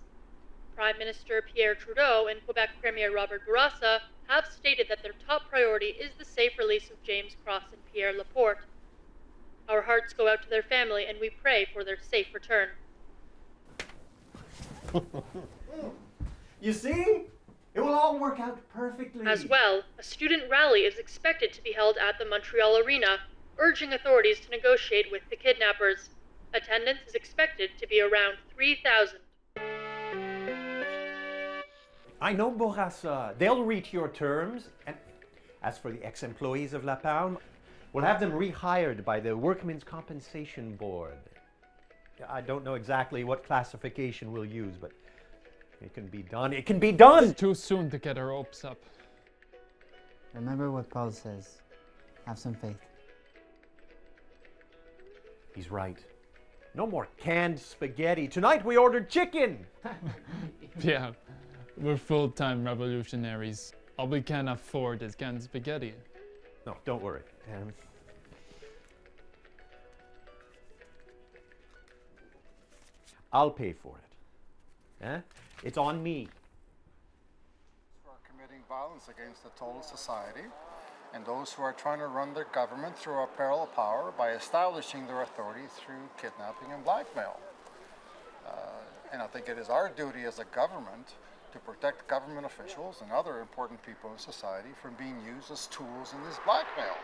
Prime Minister Pierre Trudeau and Quebec Premier Robert Bourassa have stated that their top priority is the safe release of James Cross and Pierre Laporte. Our hearts go out to their family and we pray for their safe return. You see? It will all work out perfectly. As well, a student rally is expected to be held at the Montreal Arena, urging authorities to negotiate with the kidnappers. Attendance is expected to be around 3,000. I know, Bourassa. They'll reach your terms. And as for the ex-employees of La Palme, we'll have them rehired by the Workmen's Compensation Board. I don't know exactly what classification we'll use, but it can be done. It can be done! It's too soon to get our hopes up. Remember what Paul says. Have some faith. He's right. No more canned spaghetti. Tonight we ordered chicken! Yeah, we're full-time revolutionaries. All we can afford is canned spaghetti. No, don't worry. I'll pay for it. Eh? It's on me. For committing violence against the total society. and those who are trying to run their government through a parallel power by establishing their authority through kidnapping and blackmail. And I think it is our duty as a government to protect government officials and other important people in society from being used as tools in this blackmail.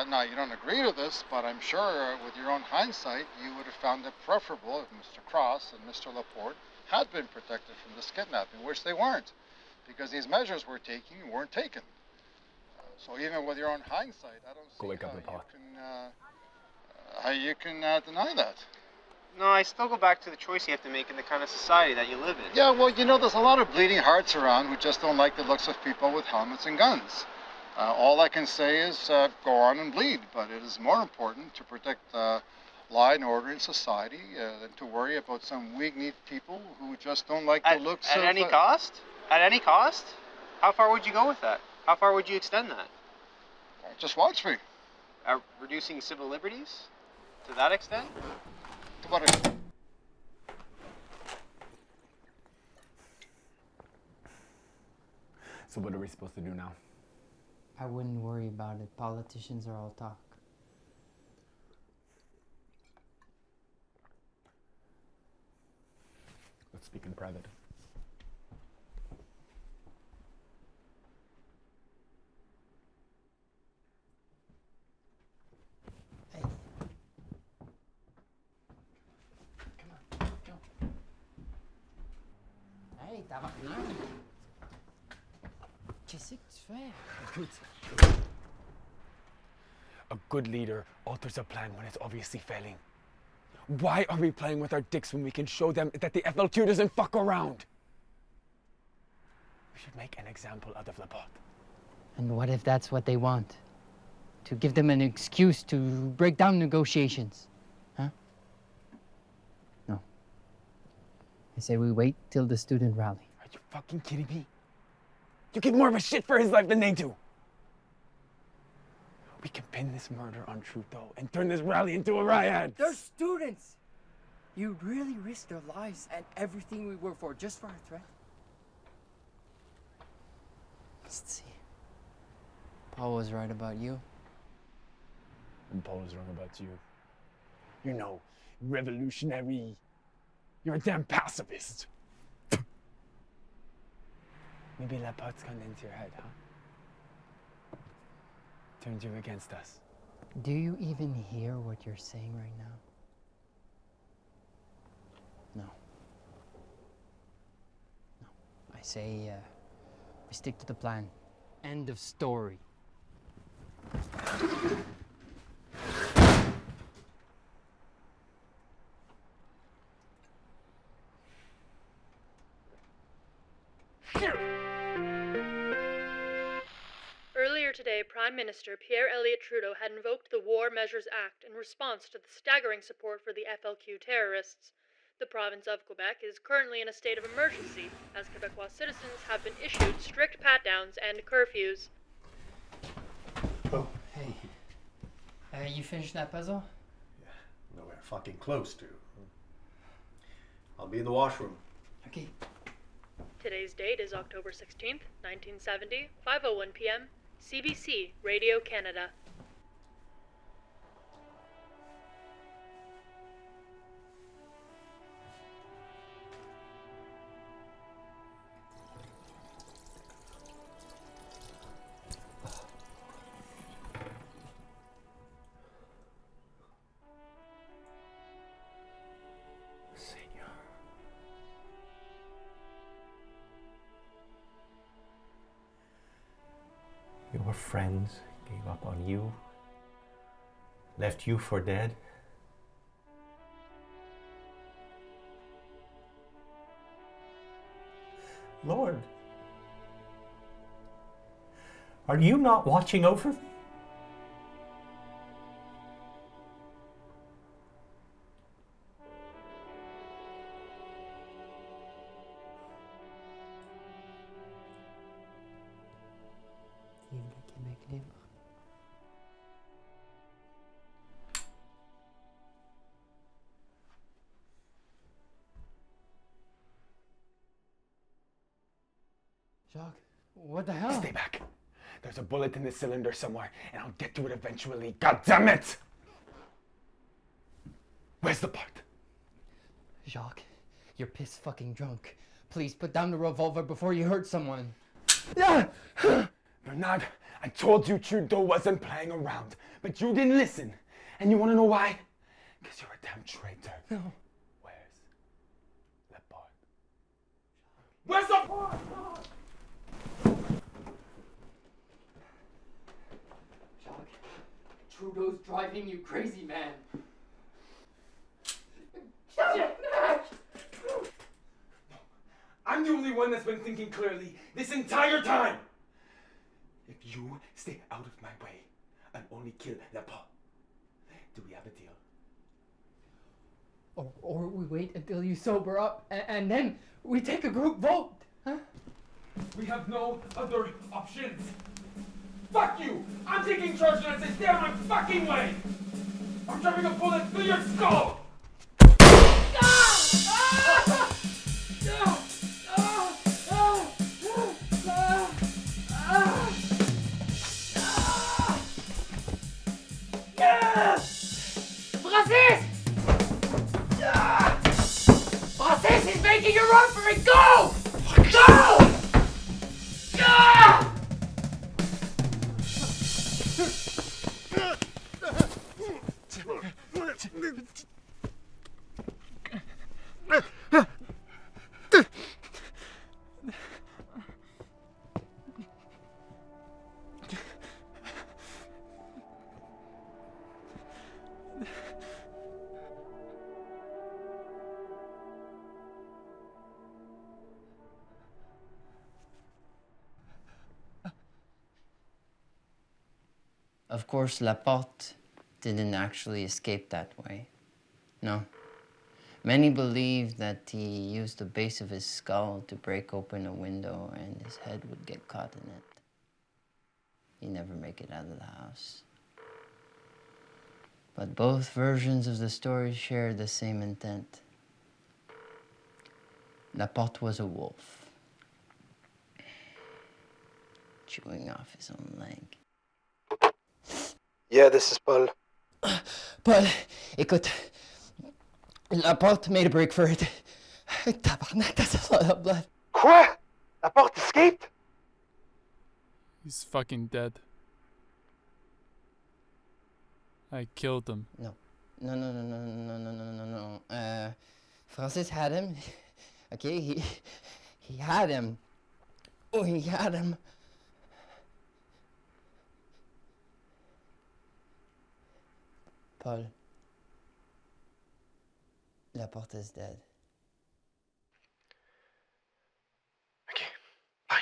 Now, you don't agree to this, but I'm sure with your own hindsight, you would have found it preferable if Mr. Cross and Mr. Laporte had been protected from this kidnapping, which they weren't, because these measures we're taking weren't taken. So even with your own hindsight, I don't see how you can deny that. No, I still go back to the choice you have to make in the kind of society that you live in. Yeah, well, you know, there's a lot of bleeding hearts around who just don't like the looks of people with helmets and guns. All I can say is go on and bleed, but it is more important to protect law and order in society than to worry about some weak-kneed people who just don't like the looks of... At any cost? At any cost? How far would you go with that? How far would you extend that? Well, just watch me. Reducing civil liberties? To that extent? To what extent? So what are we supposed to do now? I wouldn't worry about it. Politicians are all talk. Let's speak in private. Hey, tabarnak! Qu'est-ce que tu fais? Écoute. A good leader alters a plan when it's obviously failing. Why are we playing with our dicks when we can show them that the FLQ doesn't fuck around? We should make an example out of Laporte. And what if that's what they want? To give them an excuse to break down negotiations? Huh? No. I say we wait till the student rally. Are you fucking kidding me? You give more of a shit for his life than they do. We can pin this murder on Trudeau and turn this rally into a riot. They're students! You'd really risk their lives and everything we work for just for a threat? Let's see. Paul was right about you. And Paul was wrong about you. You're no revolutionary. You're a damn pacifist. Maybe Laporte's gone into your head, huh? Turned you against us. Do you even hear what you're saying right now? No. No. I say, we stick to the plan. End of story. Earlier today, Prime Minister Pierre Elliott Trudeau had invoked the War Measures Act in response to the staggering support for the FLQ terrorists. The province of Quebec is currently in a state of emergency, as Quebecois citizens have been issued strict pat-downs and curfews. Oh, hey. You finished that puzzle? Nowhere fucking close to. I'll be in the washroom. Okay. Today's date is October 16th, 1970, 5:01 p.m., CBC, Radio Canada. Your friends gave up on you, left you for dead. Lord, are you not watching over me? Vive le Québec libre. Jacques, what the hell? Stay back. There's a bullet in the cylinder somewhere, and I'll get to it eventually. God damn it! Where's the part? Jacques, you're piss fucking drunk. Please put down the revolver before you hurt someone. Bernard, I told you Trudeau wasn't playing around, but you didn't listen. And you want to know why? Because you're a damn traitor. No. Where's the part? Where's the part? Jacques, Trudeau's driving you crazy, man. I'm the only one that's been thinking clearly this entire time. If you stay out of my way and only kill Lepa, do we have a deal? Or we wait until you sober up and then we take a group vote, huh? We have no other options. Fuck you! I'm taking charge and I say stay out of my fucking way! I'm driving a bullet through your skull! Francis! Francis is making a run for it! Go! Go! Of course, Laporte didn't actually escape that way. No. Many believe that he used the base of his skull to break open a window and his head would get caught in it. He'd never make it out of the house. But both versions of the story share the same intent. Laporte was a wolf, chewing off his own leg. Yeah, this is Paul. Paul, écoute, Laporte made a break for it. Tabarnak, that's a lot of blood. Quoi? Laporte escaped? He's fucking dead. I killed him. No. Francis had him. Okay, he had him. Oh, he had him. Paul. Laporte is dead. Okay, fine.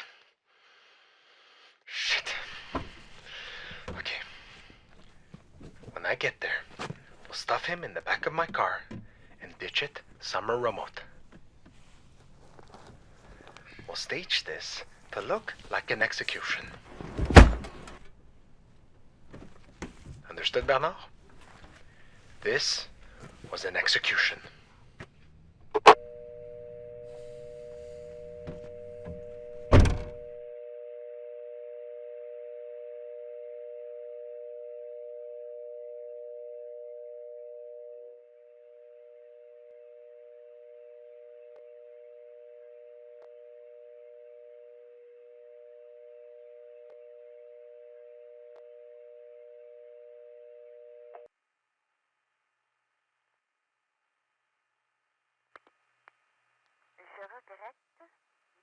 Shit. Okay. When I get there, we'll stuff him in the back of my car and ditch it somewhere remote. We'll stage this to look like an execution. Understood, Bernard? This was an execution. Je regrette,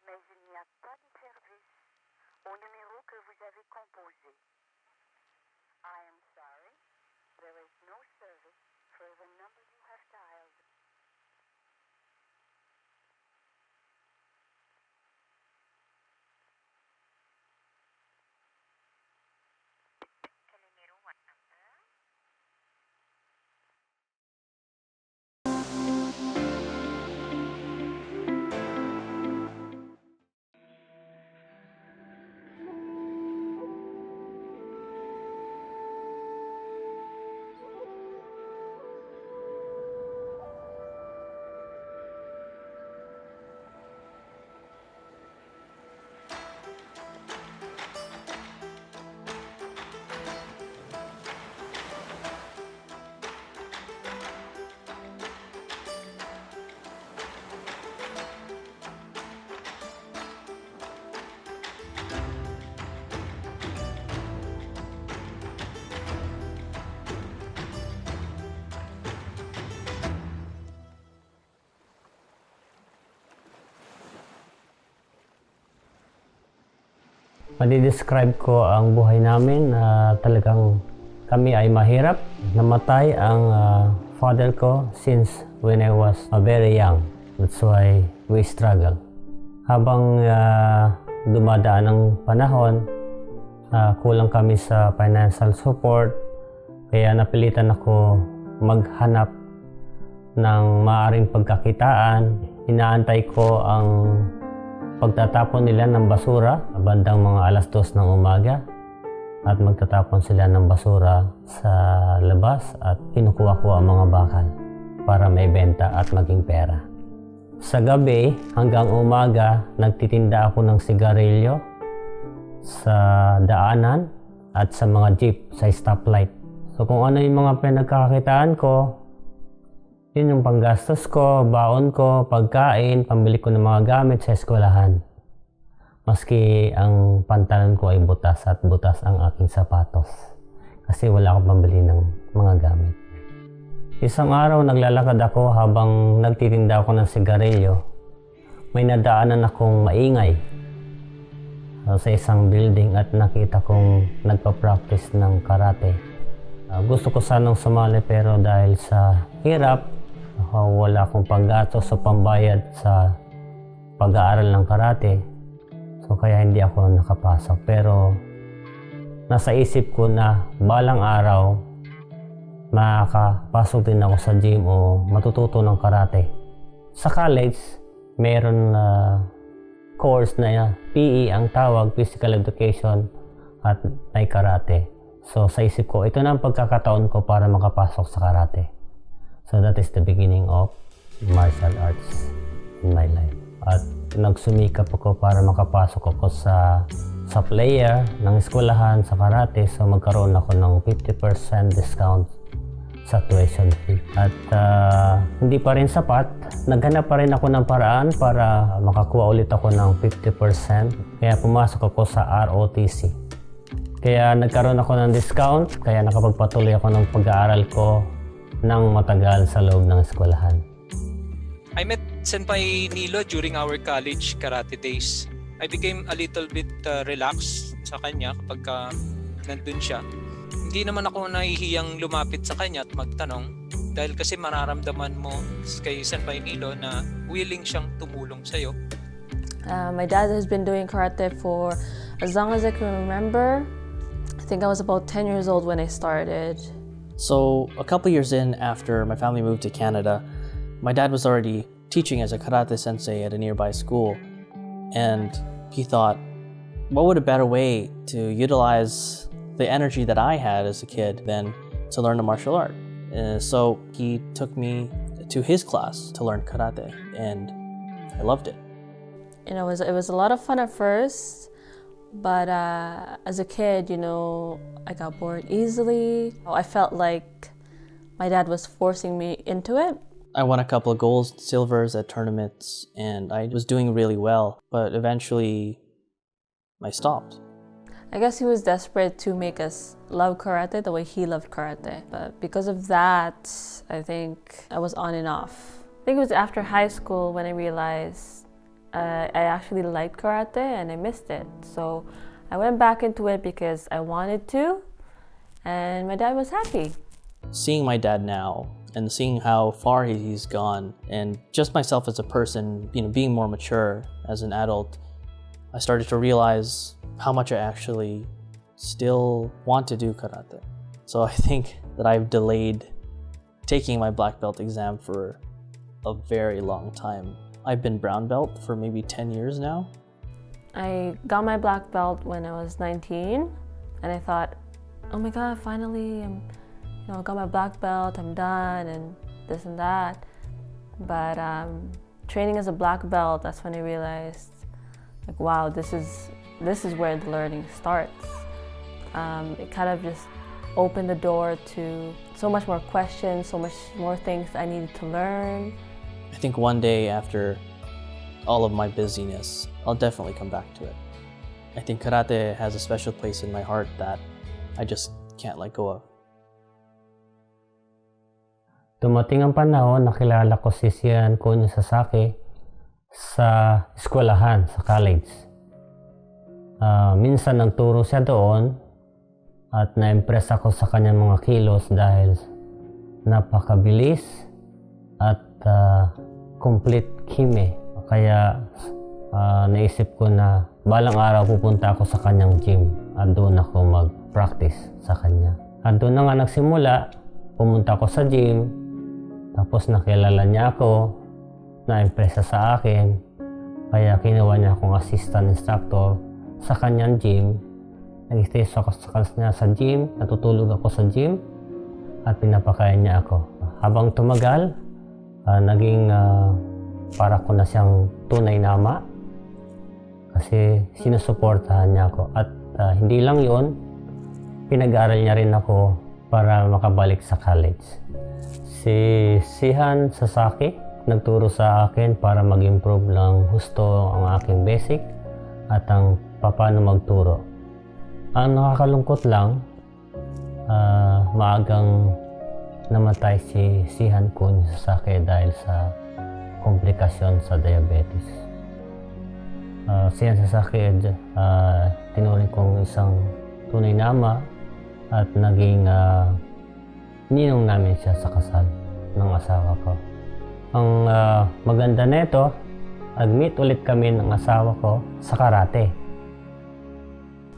mais il n'y a pas de service au numéro que vous avez composé. I am sorry, there is no service for the number you have dialed. Madidescribe ko ang buhay namin na talagang kami ay mahirap. Namatay ang father ko since when I was very young. That's why we struggle. Habang dumadaan ang panahon, kulang kami sa financial support, kaya napilitan ako maghanap ng maaring pagkakitaan. Inaantay ko ang pagtatapon nila ng basura bandang mga alas 2 ng umaga at magtatapon sila ng basura sa labas at kinukuha ko ang mga bakal para maibenta at maging pera. Sa gabi hanggang umaga, nagtitinda ako ng sigarilyo sa daanan at sa mga jeep sa stoplight. So kung ano yung mga pinagkakakitaan ko, yun yung panggastos ko, baon ko, pagkain, pambili ko ng mga gamit sa eskwelahan. Maski ang pantalon ko ay butas at butas ang aking sapatos. Kasi wala akong pambili ng mga gamit. Isang araw naglalakad ako habang nagtitinda ako ng sigarilyo. May nadaanan akong maingay sa isang building at nakita kong nagpa-practice ng karate. Gusto ko sanang sumali pero dahil sa hirap, wala akong panggastos o pambayad sa pag-aaral ng karate. So kaya hindi ako nakapasok. Pero nasa isip ko na balang araw makakapasok din ako sa gym o matututo ng karate. Sa college, mayroon course na PE ang tawag, Physical Education, at may karate. So sa isip ko, ito na ang pagkakataon ko para makapasok sa karate. So that is the beginning of martial arts in my life. At nagsumikap ako para makapasok ako sa player ng eskwelahan sa karate. So magkaroon ako ng 50% discount sa tuition fee. At hindi pa rin sapat, naghanap pa rin ako ng paraan para makakuha ulit ako ng 50%. Kaya pumasok ako sa ROTC. Kaya nagkaroon ako ng discount, kaya nakapagpatuloy ako ng pag-aaral ko ng matagal sa loob ng eskwelahan. I met Senpai Nilo during our college karate days. I became a little bit relaxed sa kanya kapag nandun siya. Hindi naman ako nahihiyang lumapit sa kanya at magtanong dahil kasi mararamdaman mo kay Senpai Nilo na willing siyang tumulong sa'yo. My dad has been doing karate for as long as I can remember. I think I was about 10 years old when I started. So a couple years in after my family moved to Canada, my dad was already teaching as a karate sensei at a nearby school. And he thought, what would a better way to utilize the energy that I had as a kid than to learn a martial art? So he took me to his class to learn karate, and I loved it. You know, it was a lot of fun at first, but as a kid, you know, I got bored easily. I felt like my dad was forcing me into it. I won a couple of golds, silvers at tournaments, and I was doing really well, but eventually I stopped. I guess he was desperate to make us love karate the way he loved karate. But because of that, I think I was on and off. I think it was after high school when I realized I actually liked karate and I missed it. So I went back into it because I wanted to, and my dad was happy. Seeing my dad now and seeing how far he's gone, and just myself as a person, you know, being more mature as an adult, I started to realize how much I actually still want to do karate. So I think that I've delayed taking my black belt exam for a very long time. I've been brown belt for maybe 10 years now. I got my black belt when I was 19, and I thought, oh my God, finally, I got my black belt, I'm done, and this and that. But training as a black belt, that's when I realized, like, wow, this is where the learning starts. It kind of just opened the door to so much more questions, so much more things I needed to learn. I think one day after all of my busyness, I'll definitely come back to it. I think karate has a special place in my heart that I just can't let go of. Dumating ang panahon, nakilala ko si Sian Kunyo Sasaki sa eskwelahan, sa college. Minsan nagturo siya doon at na-impress ako sa kanyang mga kilos dahil napakabilis at complete kime. Kaya naisip ko na balang araw pupunta ako sa kanyang gym at doon ako mag-practice sa kanya. At doon na nga nagsimula, pumunta ako sa gym, tapos nakilala niya ako, na-impress siya sa akin, kaya kinuha niya akong assistant instructor sa kanyang gym. Nag-stay ako sa kanya sa gym, natutulog ako sa gym, at pinapakain niya ako. Habang tumagal, naging para ko na siyang tunay na ama kasi sinusuportahan niya ako. At hindi lang yon, pinag-aaral niya rin ako para makabalik sa college. Si Sihan Sasaki nagturo sa akin para mag-improve lang husto ang aking basic at ang paano magturo. Ang nakakalungkot lang, maagang namatay si Sihan Kun Sasaki dahil sa komplikasyon sa diabetes. Sihan Sasaki, tinuring kong isang tunay na ama at naging ninong namin siya sa kasal ng asawa ko. Ang maganda nito, nag-meet ulit kami ng asawa ko sa karate.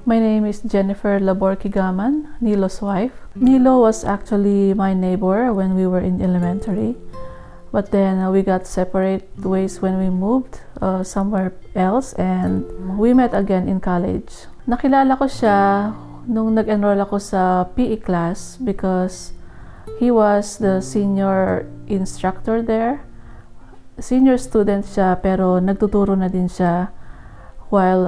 My name is Jennifer Labor-Kigaman, Nilo's wife. Nilo was actually my neighbor when we were in elementary. But then we got separate ways when we moved somewhere else, and we met again in college. Nakilala ko siya nung nag-enroll ako sa PE class because he was the senior instructor there. Senior student siya pero nagtuturo na din siya while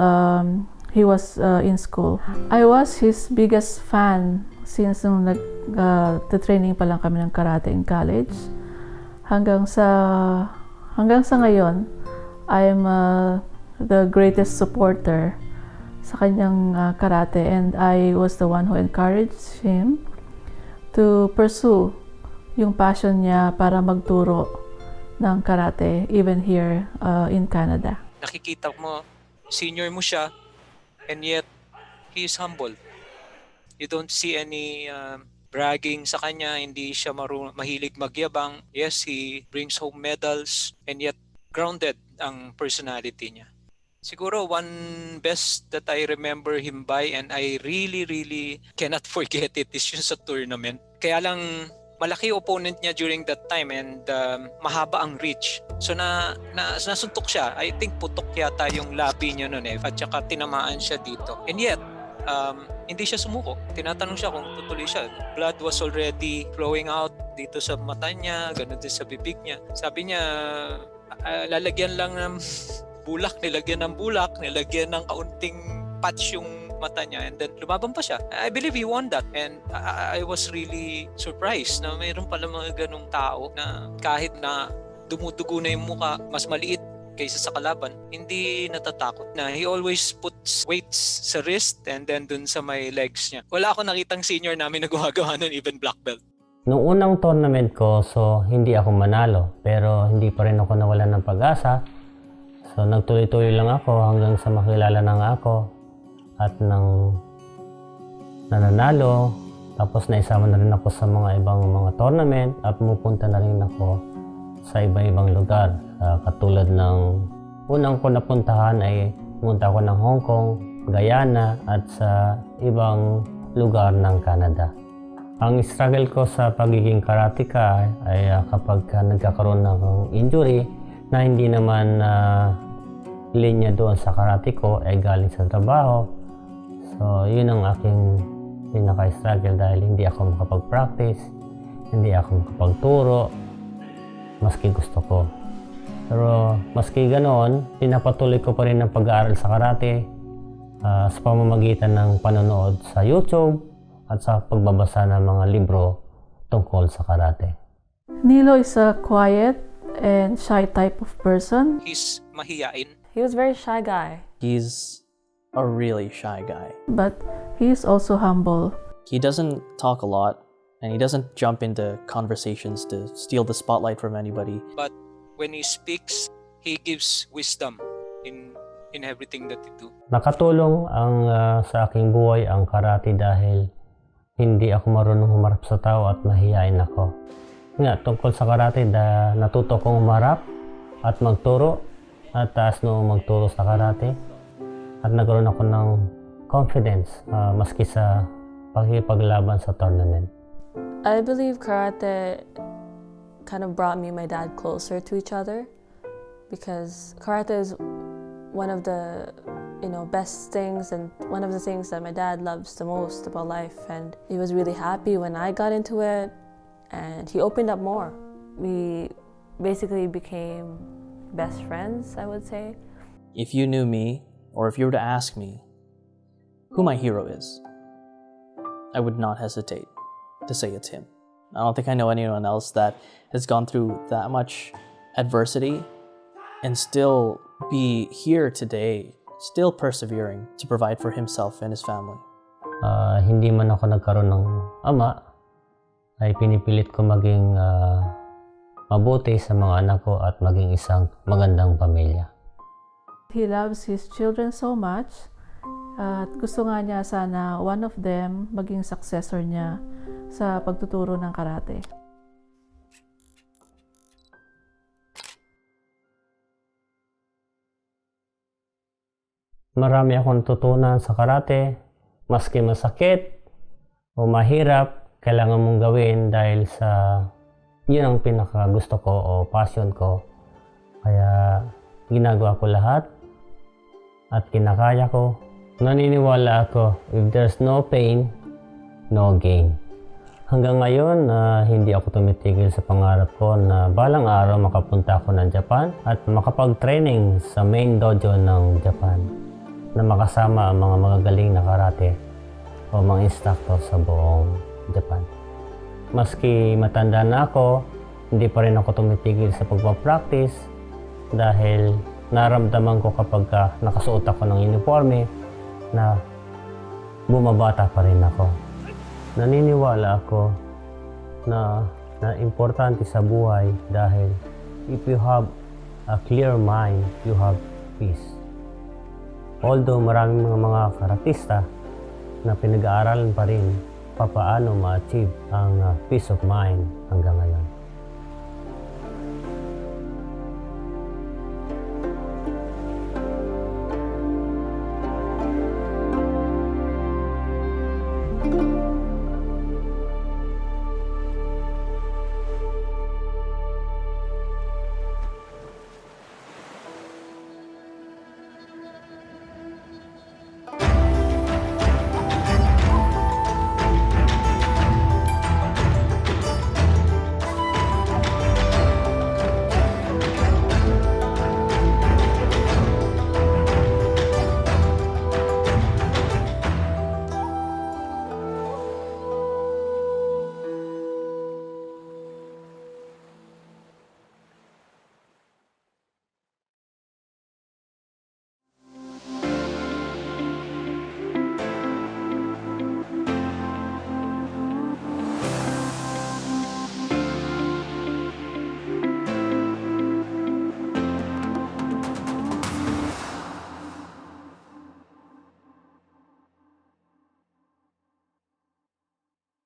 he was in school. I was his biggest fan since nung nag-training pa lang kami ng karate in college. Hanggang sa ngayon, I'm the greatest supporter sa kanyang karate, and I was the one who encouraged him to pursue yung passion niya para magturo ng karate even here in Canada. Nakikita mo, senior mo siya, and yet he is humble. You don't see any bragging sa kanya, hindi siya mahilig magyabang. Yes, he brings home medals, and yet grounded ang personality niya. Siguro one best that I remember him by, and I really cannot forget it, is yung sa tournament. Kaya lang malaki opponent niya during that time, and mahaba ang reach. So nasuntok siya. I think putok yata yung labi niya noon at saka tinamaan siya dito. And yet hindi siya sumuko. Tinatanong siya kung tutuloy siya. Blood was already flowing out dito sa mata niya, ganun din sa bibig niya. Sabi niya, lalagyan lang ng bulak, nilagyan ng kaunting patch yung mata niya, and then lumaban pa siya. I believe he won that, and I was really surprised na mayroon pala mga ganung tao na kahit na dumudugo na yung muka, mas maliit kaysa sa kalaban, hindi natatakot na. He always puts weights sa wrist and then dun sa may legs niya. Wala ako nakitang senior namin na gumagawa nun, even black belt. Noong unang tournament ko, so hindi ako manalo, pero hindi pa rin ako nawalan ng pag-asa. So nagtuloy-tuloy lang ako hanggang sa makilala na nga ako at nang nananalo. Tapos naisama na rin ako sa mga ibang mga tournament at pumupunta na rin ako sa iba-ibang lugar. Katulad ng unang ko napuntahan ay pumunta ako ng Hong Kong, Guyana at sa ibang lugar ng Canada. Ang struggle ko sa pagiging karateka ay kapag nagkakaroon ng injury na hindi naman linya doon sa karate ko ay galing sa trabaho. So yun ang aking pinaka-struggle dahil hindi ako makapag-practice, hindi ako makapagturo, maski gusto ko. Pero maski ganoon, pinapatuloy ko pa rin ang pag-aaral sa karate sa pamamagitan ng panonood sa YouTube at sa pagbabasa ng mga libro tungkol sa karate. Nilo is a quiet and shy type of person. He's mahiyain. He was a very shy guy. He's a really shy guy. But he is also humble. He doesn't talk a lot, and he doesn't jump into conversations to steal the spotlight from anybody. But when he speaks, he gives wisdom in in everything that you do. Nakatulong sa aking buhay ang karate dahil hindi ako marunong humarap sa tao at mahiyain ako. Nga, tungkol sa karate, natuto kong humarap at magturo at taas noong magturo sa karate. At nagkaroon ako ng confidence maski sa pakikipaglaban sa tournament. I believe karate kind of brought me and my dad closer to each other because karate is one of the best things and one of the things that my dad loves the most about life, and he was really happy when I got into it and he opened up more. We basically became best friends, I would say. If you knew me, or if you were to ask me who my hero is, I would not hesitate to say it's him. I don't think I know anyone else that has gone through that much adversity and still be here today, still persevering to provide for himself and his family. Hindi man ako nagkaroon ng ama, ay pinipilit ko maging mabuti sa mga anak ko at maging isang magandang pamilya. He loves his children so much at gusto nga niya sana one of them maging successor niya sa pagtuturo ng karate. Marami akong natutunan sa karate, maski masakit o mahirap, kailangan mong gawin dahil sa yun ang pinakagusto ko o passion ko. Kaya ginagawa ko lahat at kinakaya ko. Naniniwala ako, if there's no pain, no gain. Hanggang ngayon, hindi ako tumitigil sa pangarap ko na balang araw makapunta ako ng Japan at makapag-training sa main dojo ng Japan na makasama ang mga magagaling na karate o mga instructor sa buong Japan. Maski matanda na ako, hindi pa rin ako tumitigil sa pagpapractice dahil naramdaman ko kapag nakasuot ako ng uniforme na bumabata pa rin ako. Naniniwala ako na importante sa buhay dahil if you have a clear mind, you have peace. Although maraming mga karatista na pinag-aaralan pa rin papaano ma-achieve ang peace of mind hanggang ngayon.